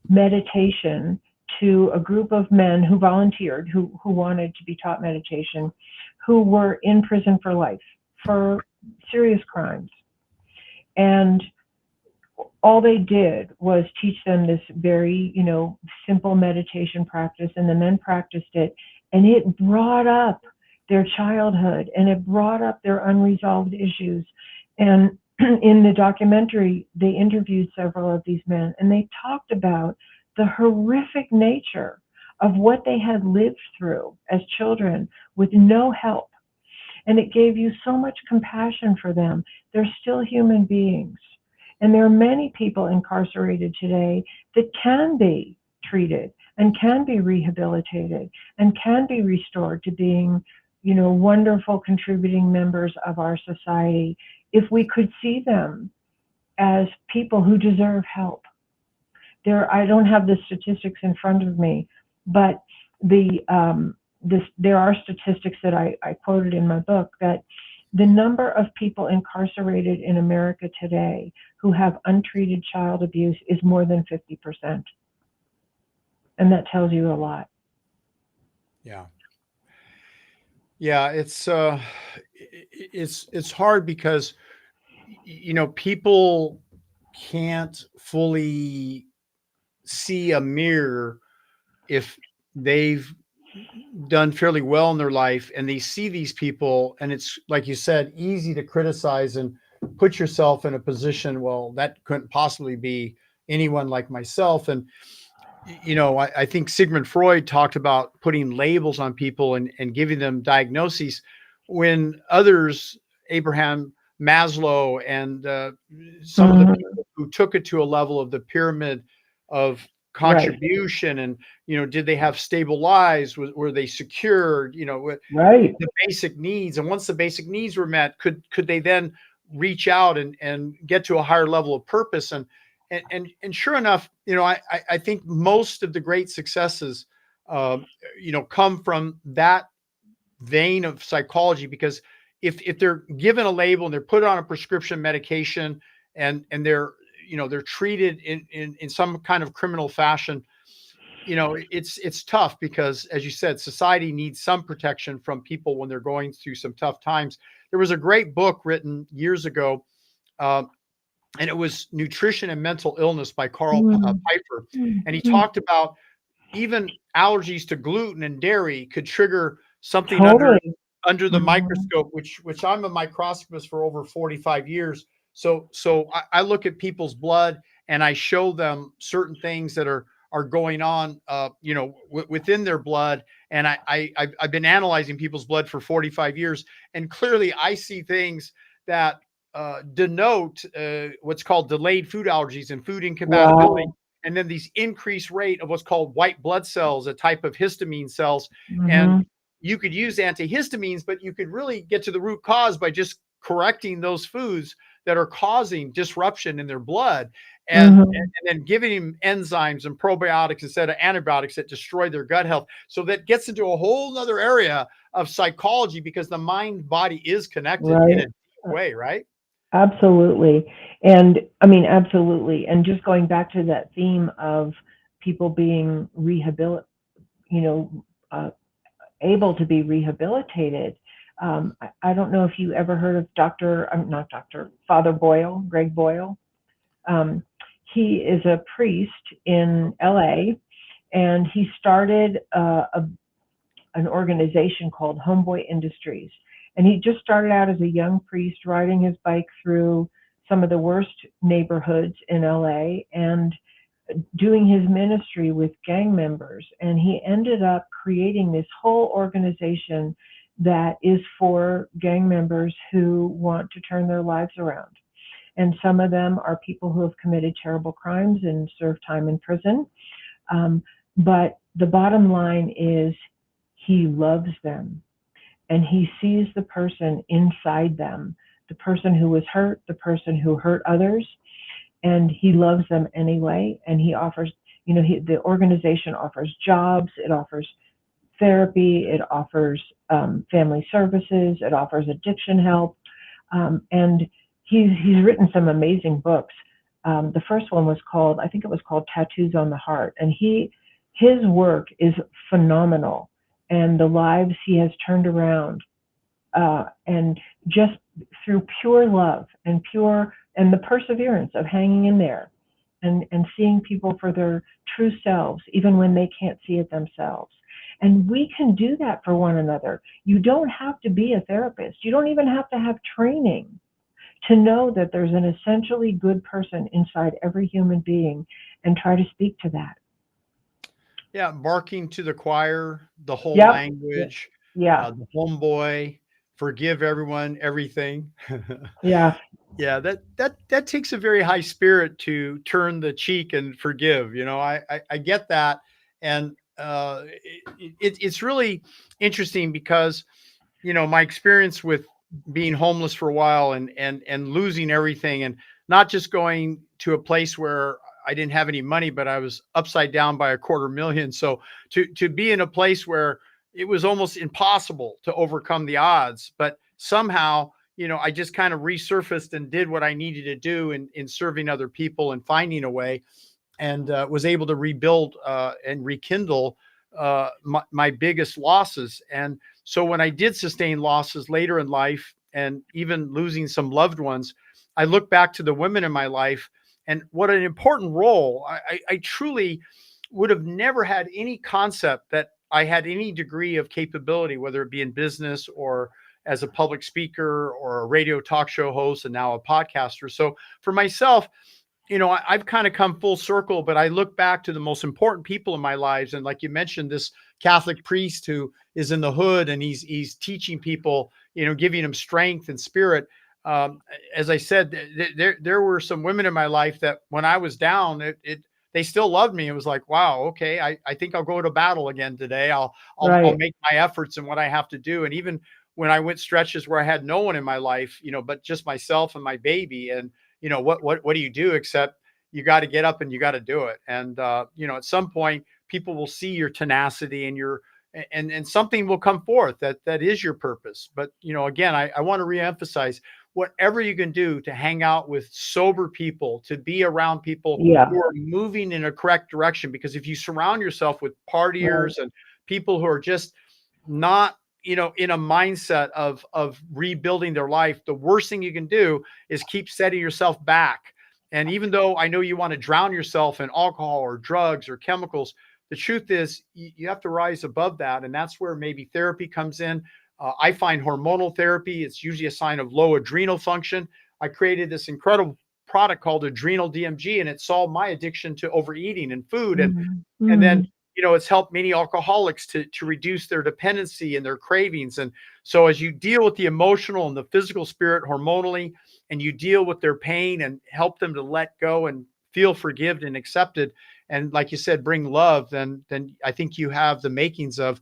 meditation to a group of men who volunteered, who wanted to be taught meditation, who were in prison for life for serious crimes. And all they did was teach them this very, simple meditation practice, and the men practiced it, and it brought up their childhood and it brought up their unresolved issues. And in the documentary, they interviewed several of these men, and they talked about the horrific nature of what they had lived through as children with no help. And it gave you so much compassion for them. They're still human beings. And there are many people incarcerated today that can be treated and can be rehabilitated and can be restored to being, wonderful contributing members of our society if we could see them as people who deserve help. I don't have the statistics in front of me, but there are statistics that I quoted in my book that the number of people incarcerated in America today who have untreated child abuse is more than 50%. And that tells you a lot. Yeah. Yeah, it's hard because people can't fully see a mirror if they've done fairly well in their life and they see these people, and it's like you said, easy to criticize and put yourself in a position, well, that couldn't possibly be anyone like myself. And I think Sigmund Freud talked about putting labels on people and giving them diagnoses when others, Abraham Maslow and some of the Mhm. people who took it to a level of the pyramid of Right, contribution, and did they have stable lives, were they secure, right. the basic needs, and once the basic needs were met, could they then reach out and get to a higher level of purpose. And sure enough, I think most of the great successes, come from that vein of psychology, because if they're given a label and they're put on a prescription medication, and they're treated in some kind of criminal fashion, it's tough because, as you said, society needs some protection from people when they're going through some tough times. There was a great book written years ago, uh, and it was Nutrition and Mental Illness by Carl Mm, Pfeiffer. And he mhm. talked about even allergies to gluten and dairy could trigger something Totally. under the Mhm. microscope, which I'm a microscopist for over 45 years. So I look at people's blood and I show them certain things that are going on, within their blood. And I've been analyzing people's blood for 45 years, and clearly I see things that denote what's called delayed food allergies and food incompatibility, Wow. and then these increased rate of what's called white blood cells, a type of histamine cells. And Mhm. you could use antihistamines, but you could really get to the root cause by just correcting those foods that are causing disruption in their blood, Mhm. and then giving them enzymes and probiotics instead of antibiotics that destroy their gut health. So that gets into a whole nother area of psychology, because the mind body is connected in Right. a deep way, right? Absolutely. And I mean, absolutely. And just going back to that theme of people being you know, uh, able to be rehabilitated. I don't know if you ever heard of not Dr. Father Boyle, Greg Boyle. Um, he is a priest in LA, and he started an organization called Homeboy Industries. And he just started out as a young priest riding his bike through some of the worst neighborhoods in LA and doing his ministry with gang members. And he ended up creating this whole organization that is for gang members who want to turn their lives around. And some of them are people who have committed terrible crimes and served time in prison. Um, but the bottom line is he loves them, and he sees the person inside them, the person who was hurt, the person who hurt others, and he loves them anyway. And he offers, the organization offers jobs, it offers therapy, it offers family services, it offers addiction help, and he's written some amazing books. The first one was called, I think it was called Tattoos on the Heart, and his work is phenomenal, and the lives he has turned around, and just through pure love and the perseverance of hanging in there, and seeing people for their true selves, even when they can't see it themselves. And we can do that for one another. You don't have to be a therapist. You don't even have to have training to know that there's an essentially good person inside every human being, and try to speak to that. Yeah, barking to the choir, the whole Yep. language, Yeah. the homeboy, forgive everyone, everything. Yeah. Yeah, that takes a very high spirit to turn the cheek and forgive. I get that, and it's really interesting because my experience with being homeless for a while, and losing everything, and not just going to a place where I didn't have any money, but I was upside down by a quarter million. So to be in a place where it was almost impossible to overcome the odds, but somehow, I just kind of resurfaced and did what I needed to do in serving other people and finding a way, and was able to rebuild and rekindle my biggest losses. And so when I did sustain losses later in life, and even losing some loved ones, I look back to the women in my life and what an important role. I truly would have never had any concept that I had any degree of capability, whether it be in business or as a public speaker or a radio talk show host, and now a podcaster. So for myself, I've kind of come full circle, but I look back to the most important people in my lives. And like you mentioned, this Catholic priest who is in the hood, and he's teaching people, giving them strength and spirit. Um, as I said, there were some women in my life that when I was down, they still loved me. It was like, wow, okay, I think I'll go to battle again today. I'll Right. make my efforts and what I have to do. And even when I went stretches where I had no one in my life, but just myself and my baby, and what do you do except you got to get up and you got to do it. And at some point people will see your tenacity and and something will come forth that is your purpose. But again, I want to reemphasize, whatever you can do to hang out with sober people, to be around people Yeah. who are moving in a correct direction, because if you surround yourself with Right. partiers and people who are just not in a mindset of rebuilding their life, the worst thing you can do is keep setting yourself back And even though I know you want to drown yourself in alcohol or drugs or chemicals, the truth is you have to rise above that. And that's where maybe therapy comes in. I find hormonal therapy, it's usually a sign of low adrenal function. I created this incredible product called Adrenal DMG, and it solved my addiction to overeating and food. Mm, And then, mm. it's helped many alcoholics to reduce their dependency and their cravings. And so as you deal with the emotional and the physical spirit hormonally, and you deal with their pain and help them to let go and feel forgiven and accepted, and like you said, bring love, then I think you have the makings of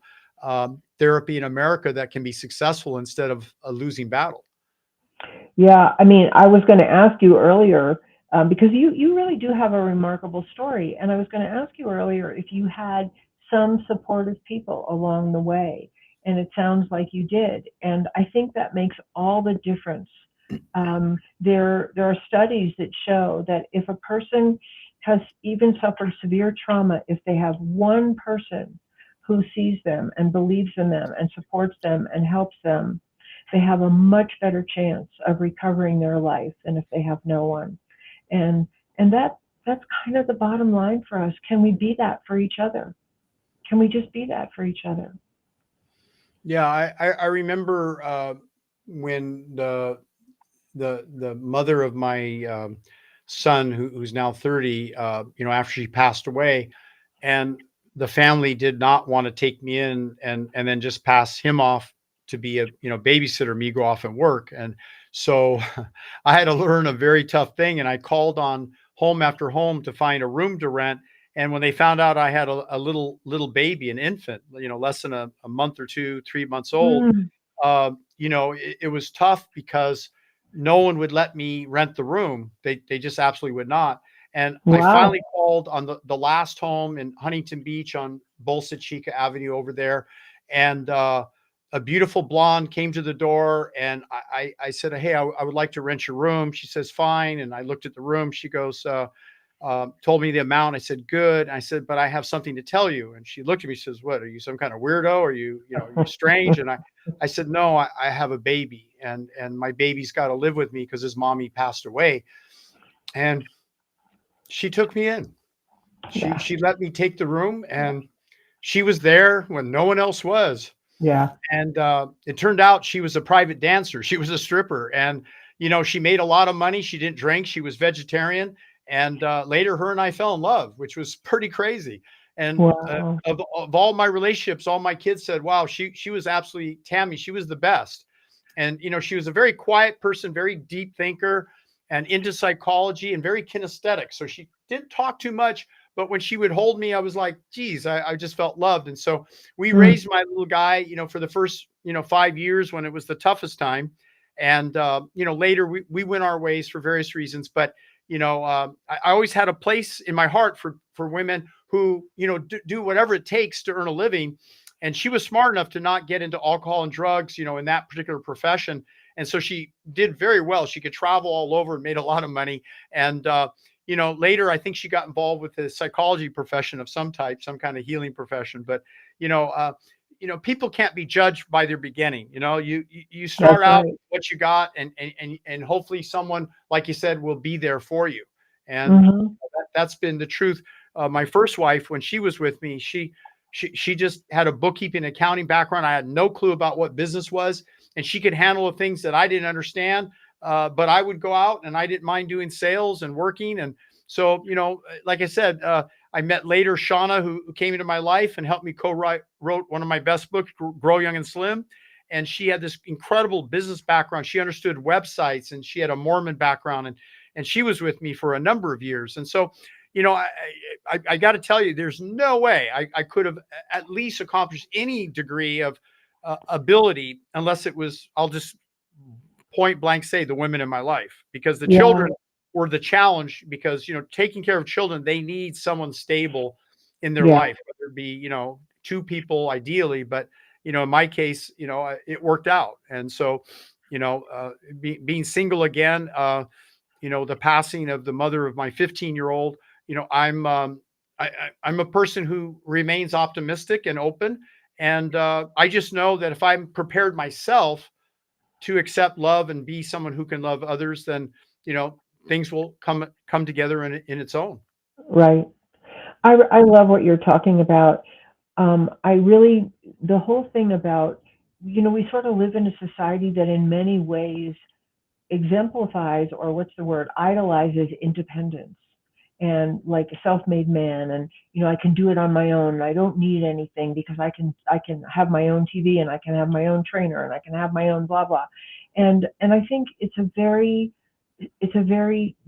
therapy in America that can be successful instead of a losing battle. Yeah, I mean, I was going to ask you earlier, because you really do have a remarkable story, and I was going to ask you earlier if you had some supportive people along the way, and it sounds like you did, and I think that makes all the difference. There are studies that show that if a person has even suffered severe trauma, if they have one person who sees them and believes in them and supports them and helps them, they have a much better chance of recovering their life than if they have no one. And that's kind of the bottom line for us. Can we be that for each other? Can we just be that for each other? Yeah, I remember when the mother of my son, who's now 30, after she passed away, and the family did not want to take me in and then just pass him off to be a babysitter, me go off and work. And so I had to learn a very tough thing, and I called on home after home to find a room to rent. And when they found out I had a little baby, an infant, less than a month or two, 3 months old, Mm, it was tough because no one would let me rent the room. They just absolutely would not. And I wow. finally called on the last home in Huntington Beach on Bolsa Chica Avenue over there. And a beautiful blonde came to the door, and I said, "Hey, I would like to rent your room." She says, "Fine." And I looked at the room. She goes, told me the amount. I said, "Good." And I said, "But I have something to tell you." And she looked at me, she says, "What, are you some kind of weirdo? Are you strange?" And I said, "No, I have a baby, and my baby's got to live with me because his mommy passed away." And she took me in. She Yeah, she let me take the room, and she was there when no one else was. yeah. And it turned out she was a private dancer. She was a stripper, and she made a lot of money. She didn't drink. She was vegetarian, and later, her and I fell in love, which was pretty crazy. And Wow. of all my relationships, all my kids said, "Wow, she was absolutely Tammy. She was the best." And she was a very quiet person, very deep thinker, and into psychology, and very kinesthetic. So she didn't talk too much, but when she would hold me, I was like, geez, I just felt loved. And so we Mm, raised my little guy, for the first, 5 years when it was the toughest time. And, later we went our ways for various reasons. But, I always had a place in my heart for women who, do whatever it takes to earn a living. And she was smart enough to not get into alcohol and drugs, in that particular profession. And so she did very well. She could travel all over and made a lot of money. And, later I think she got involved with the psychology profession of some type, some kind of healing profession. But you know, uh, people can't be judged by their beginning. You that's start out right. with what you got, and hopefully someone, like you said, will be there for you. And Hmm. that's been the truth. My first wife, when she was with me, she just had a bookkeeping accounting background. I had no clue about what business was, and she could handle the things that I didn't understand. But I would go out, and I didn't mind doing sales and working. And so, like I said, I met later Shauna, who came into my life and helped me wrote one of my best books, Grow Young and Slim. And she had this incredible business background. She understood websites, and she had a Mormon background, and she was with me for a number of years. And so, I got to tell you, there's no way I could have at least accomplished any degree of ability unless it was, I'll just point blank say, the women in my life, because the Yeah, children were the challenge. Because taking care of children, they need someone stable in their yeah, life, whether it be two people ideally. But in my case, it worked out. And so being single again, the passing of the mother of my 15-year-old, I'm a person who remains optimistic and open. And I just know that if I'm prepared myself to accept love and be someone who can love others, then, things will come together in its own. Right. I love what you're talking about. I really, the whole thing about, we sort of live in a society that in many ways exemplifies, or what's the word, idolizes independence and like a self-made man, and I can do it on my own and I don't need anything because I can have my own TV and I can have my own trainer and I can have my own blah blah. And I think it's a very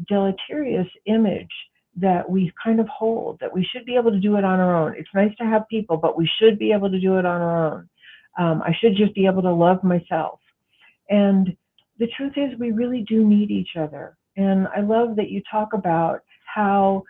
deleterious image that we kind of hold, that we should be able to do it on our own. It's nice to have people, but we should be able to do it on our own. I should just be able to love myself. And the truth is, we really do need each other. And I love that you talk about how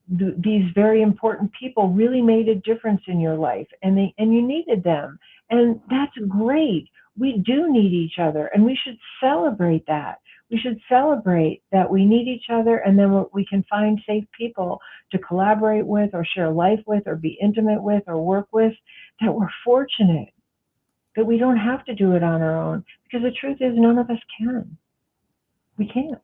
these very important people really made a difference in your life, and you needed them. And that's great. We do need each other, and we should celebrate that. We should celebrate that we need each other, and then we can find safe people to collaborate with or share life with or be intimate with or work with, that we're fortunate that we don't have to do it on our own, because the truth is none of us can. We can't.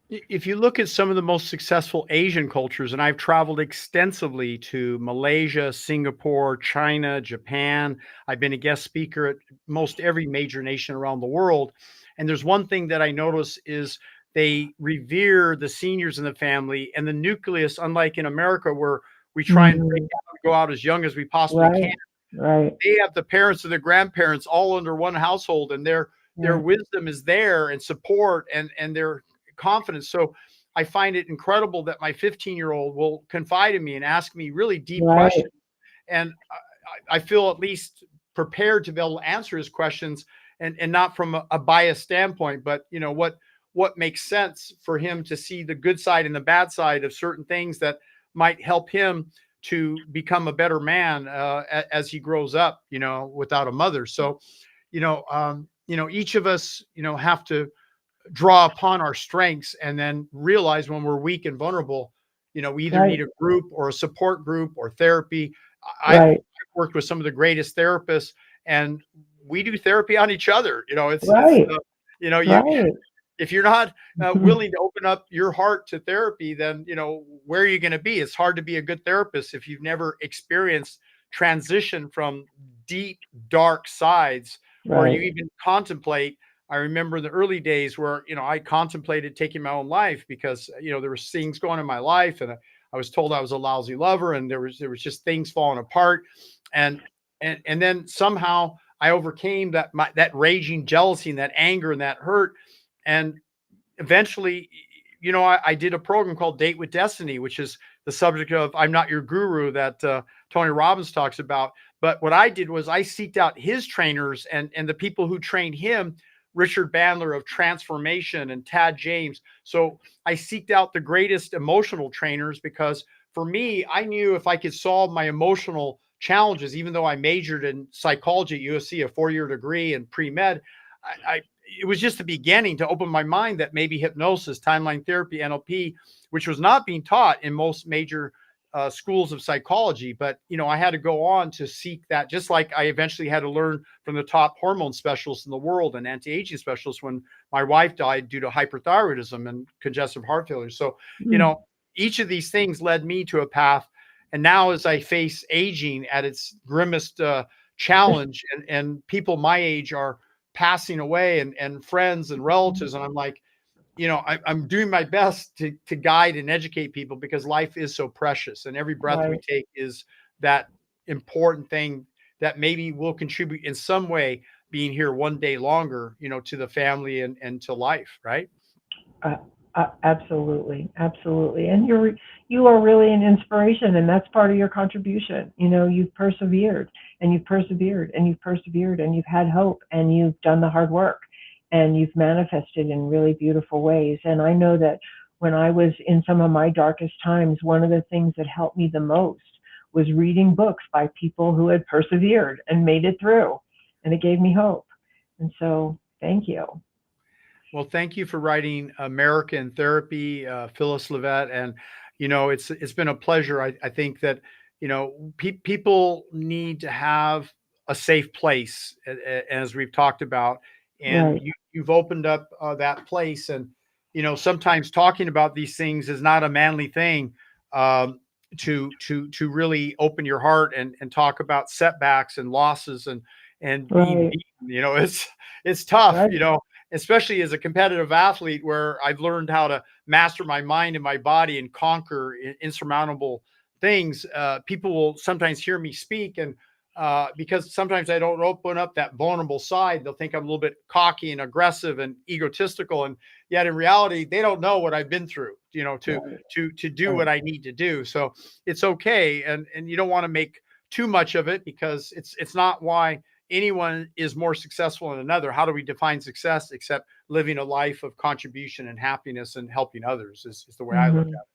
If you look at some of the most successful Asian cultures, and I've traveled extensively to Malaysia, Singapore, China, Japan, I've been a guest speaker at most every major nation around the world. And there's one thing that I notice is they revere the seniors in the family and the nucleus, unlike in America where we try and break Mhm. out and go out as young as we possibly can. Right, right, They have the parents and the grandparents all under one household, and their right, wisdom is there and support and their confidence. So I find it incredible that my 15-year-old will confide in me and ask me really deep right, questions, and I feel at least prepared to be able to answer his questions, and not from a biased standpoint, but what makes sense for him to see the good side and the bad side of certain things that might help him to become a better man as he grows up, without a mother. So, each of us, have to draw upon our strengths and then realize when we're weak and vulnerable, we either right, need a group or a support group or therapy. I've right, worked with some of the greatest therapists, and we do therapy on each other. It's right, you right. if you're not willing to open up your heart to therapy, then where are you going to be? It's hard to be a good therapist if you've never experienced transition from deep dark sides, or you Right. even contemplate. I remember the early days where I contemplated taking my own life because there was things going on in my life, and I was told I was a lousy lover, and there was just things falling apart, and and then somehow I overcame that raging jealousy and that anger and that hurt, and eventually, I did a program called Date with Destiny, which is the subject of I'm Not Your Guru that Tony Robbins talks about. But what I did was I seeked out his trainers and the people who trained him, Richard Bandler of Transformation and Tad James. So I seeked out the greatest emotional trainers because for me, I knew if I could solve my emotional challenges, even though I majored in psychology at USC, a 4-year degree and pre-med, it was just the beginning to open my mind that maybe hypnosis, timeline therapy, NLP, which was not being taught in most major schools of psychology. But, I had to go on to seek that, just like I eventually had to learn from the top hormone specialists in the world and anti-aging specialists when my wife died due to hyperthyroidism and congestive heart failure. So, Mm. each of these things led me to a path. And now as I face aging at its grimmest challenge, and people my age are passing away, and friends and relatives. And I'm like, I'm doing my best to guide and educate people because life is so precious, and every breath we Right. take is that important thing that maybe will contribute in some way being here one day longer, to the family and to life. Right. Uh, absolutely, absolutely. And you are really an inspiration, and that's part of your contribution. You've persevered, and you've persevered, and you've persevered, and you've had hope, and you've done the hard work, and you've manifested in really beautiful ways. And I know that when I was in some of my darkest times, one of the things that helped me the most was reading books by people who had persevered and made it through, and it gave me hope. And so, thank you. Well, thank you for writing American Therapy, Phyllis Leavitt, and it's been a pleasure. I think that people need to have a safe place, as we've talked about, and Right. you've opened up that place, and sometimes talking about these things is not a manly thing. Um, to really open your heart and talk about setbacks and losses and being Right. beaten. It's tough. Right. Especially as a competitive athlete, where I've learned how to master my mind and my body and conquer insurmountable things. People will sometimes hear me speak, and because sometimes I don't open up that vulnerable side, they'll think I'm a little bit cocky and aggressive and egotistical, and yet in reality, they don't know what I've been through. Right. To do Right. what I need to do. So it's okay, and you don't want to make too much of it, because it's not why anyone is more successful than another. How do we define success except living a life of contribution and happiness and helping others is the way I look Hmm. at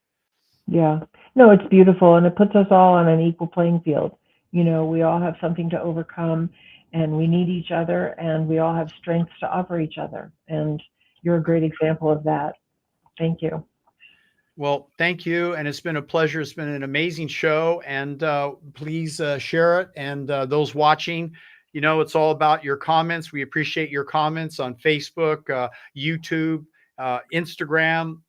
Yeah. No, it's beautiful, and it puts us all on an equal playing field. We all have something to overcome, and we need each other, and we all have strengths to offer each other. And you're a great example of that. Thank you. Well, thank you. And it's been a pleasure. It's been an amazing show. And please share it. And those watching, it's all about your comments. We appreciate your comments on Facebook, YouTube, Instagram.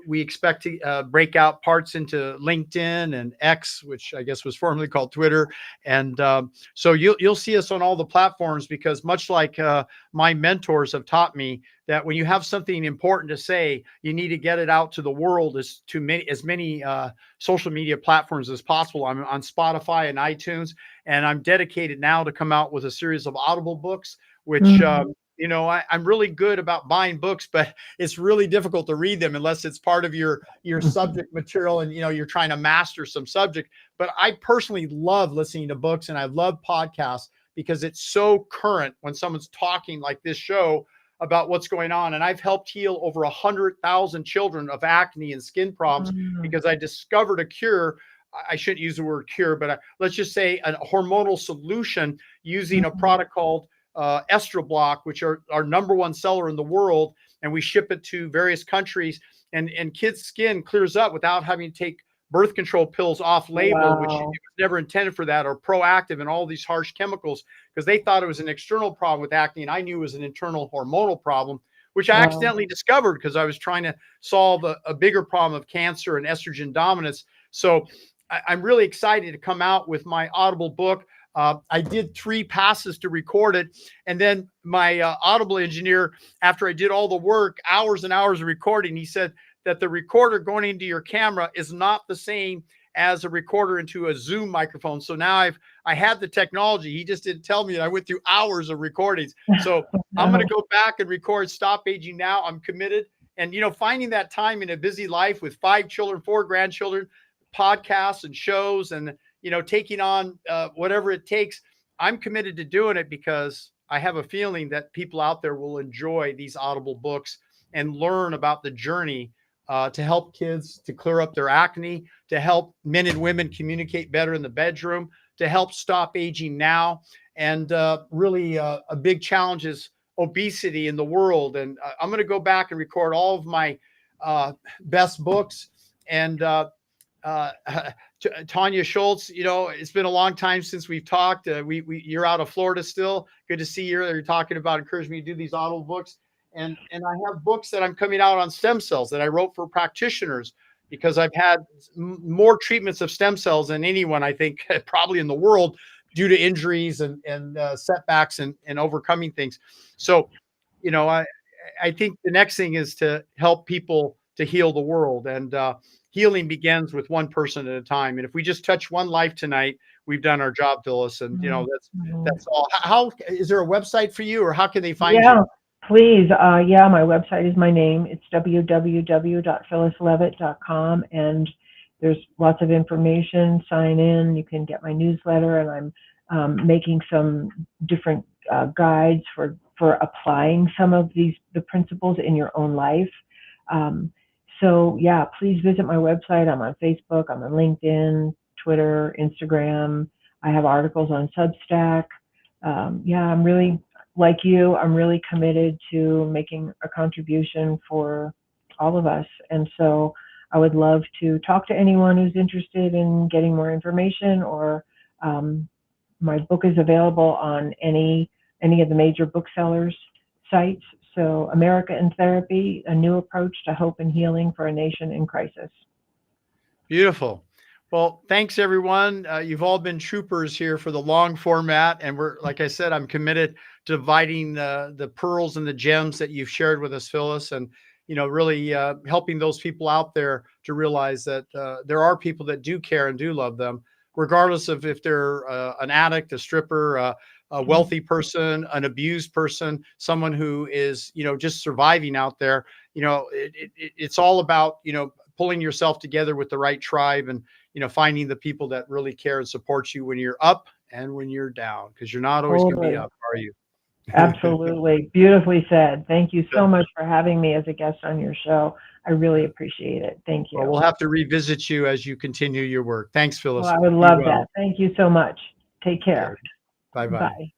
We expect to break out parts into LinkedIn and X, which I guess was formerly called Twitter. And so you'll see us on all the platforms, because much like my mentors have taught me, that when you have something important to say, you need to get it out to the world as many social media platforms as possible. I'm on Spotify and iTunes, and I'm dedicated now to come out with a series of Audible books, which Mhm. I'm really good about buying books, but it's really difficult to read them unless it's part of your subject material, and you're trying to master some subject. But I personally love listening to books, and I love podcasts, because it's so current when someone's talking like this show about what's going on. And I've helped heal over 100,000 children of acne and skin problems, Mhm. because I discovered a cure. I shouldn't use the word cure, but let's just say a hormonal solution using a Mhm. product called Estrablock, which are our number one seller in the world. And we ship it to various countries, and kids' skin clears up without having to take birth control pills off label, which it Wow. was never intended for that, or Proactive and all these harsh chemicals, because they thought it was an external problem with acne, and I knew it was an internal hormonal problem, which I Wow. accidentally discovered because I was trying to solve a bigger problem of cancer and estrogen dominance. So I'm really excited to come out with my Audible book. I did 3 passes to record it, and then my Audible engineer, after I did all the work, hours and hours of recording, he said that the recorder going into your camera is not the same as a recorder into a Zoom microphone. So now I had the technology. He just didn't tell me, and I went through hours of recordings. So I'm going to go back and record Stop Aging Now. I'm committed. And, finding that time in a busy life with 5 children, 4 grandchildren, podcasts and shows, and, taking on whatever it takes, I'm committed to doing it, because I have a feeling that people out there will enjoy these Audible books and learn about the journey to help kids to clear up their acne, to help men and women communicate better in the bedroom, to help stop aging now. And really, a big challenge is obesity in the world. And I'm going to go back and record all of my best books. And uh, Tanya Schultz, it's been a long time since we've talked. You're out of Florida still. Good to see you. You're talking about encouraging me to do these auto books, and I have books that I'm coming out on stem cells that I wrote for practitioners, because I've had more treatments of stem cells than anyone, I think, probably in the world, due to injuries and setbacks and overcoming things. So, I think the next thing is to help people to heal the world, and healing begins with one person at a time. And if we just touch one life tonight, we've done our job, Phyllis. And Mhm. that's all. How is there a website for you, or how can they find you? Yeah, please. Yeah, my website is my name. It's www.phyllisleavitt.com, and there's lots of information. Sign in. You can get my newsletter, and I'm making some different guides for applying some of the principles in your own life. Um, so yeah, please visit my website. I'm on Facebook. I'm on LinkedIn, Twitter, Instagram. I have articles on Substack. Yeah, I'm really like you, I'm really committed to making a contribution for all of us. And so I would love to talk to anyone who's interested in getting more information, or my book is available on any of the major booksellers sites. So America in Therapy, a new approach to hope and healing for a nation in crisis. Beautiful. Well, thanks everyone. You've all been troopers here for the long format, and we're, like I said, I'm committed to dividing the pearls and the gems that you've shared with us, Phyllis, and really helping those people out there to realize that there are people that do care and do love them, regardless of if they're an addict, a stripper, a wealthy person, an abused person, someone who is just surviving out there. It's all about pulling yourself together with the right tribe, and finding the people that really care and support you when you're up and when you're down, because you're not always going to be Totally. up, are you? Absolutely. Beautifully said. Thank you so Good. much for having me as a guest on your show. I really appreciate it. Thank Well, you. we'll have to revisit you as you continue your work. Thanks, Well, Phyllis. I would Be love well. that. Thank you so much. Take care. Okay. Bye bye. Bye.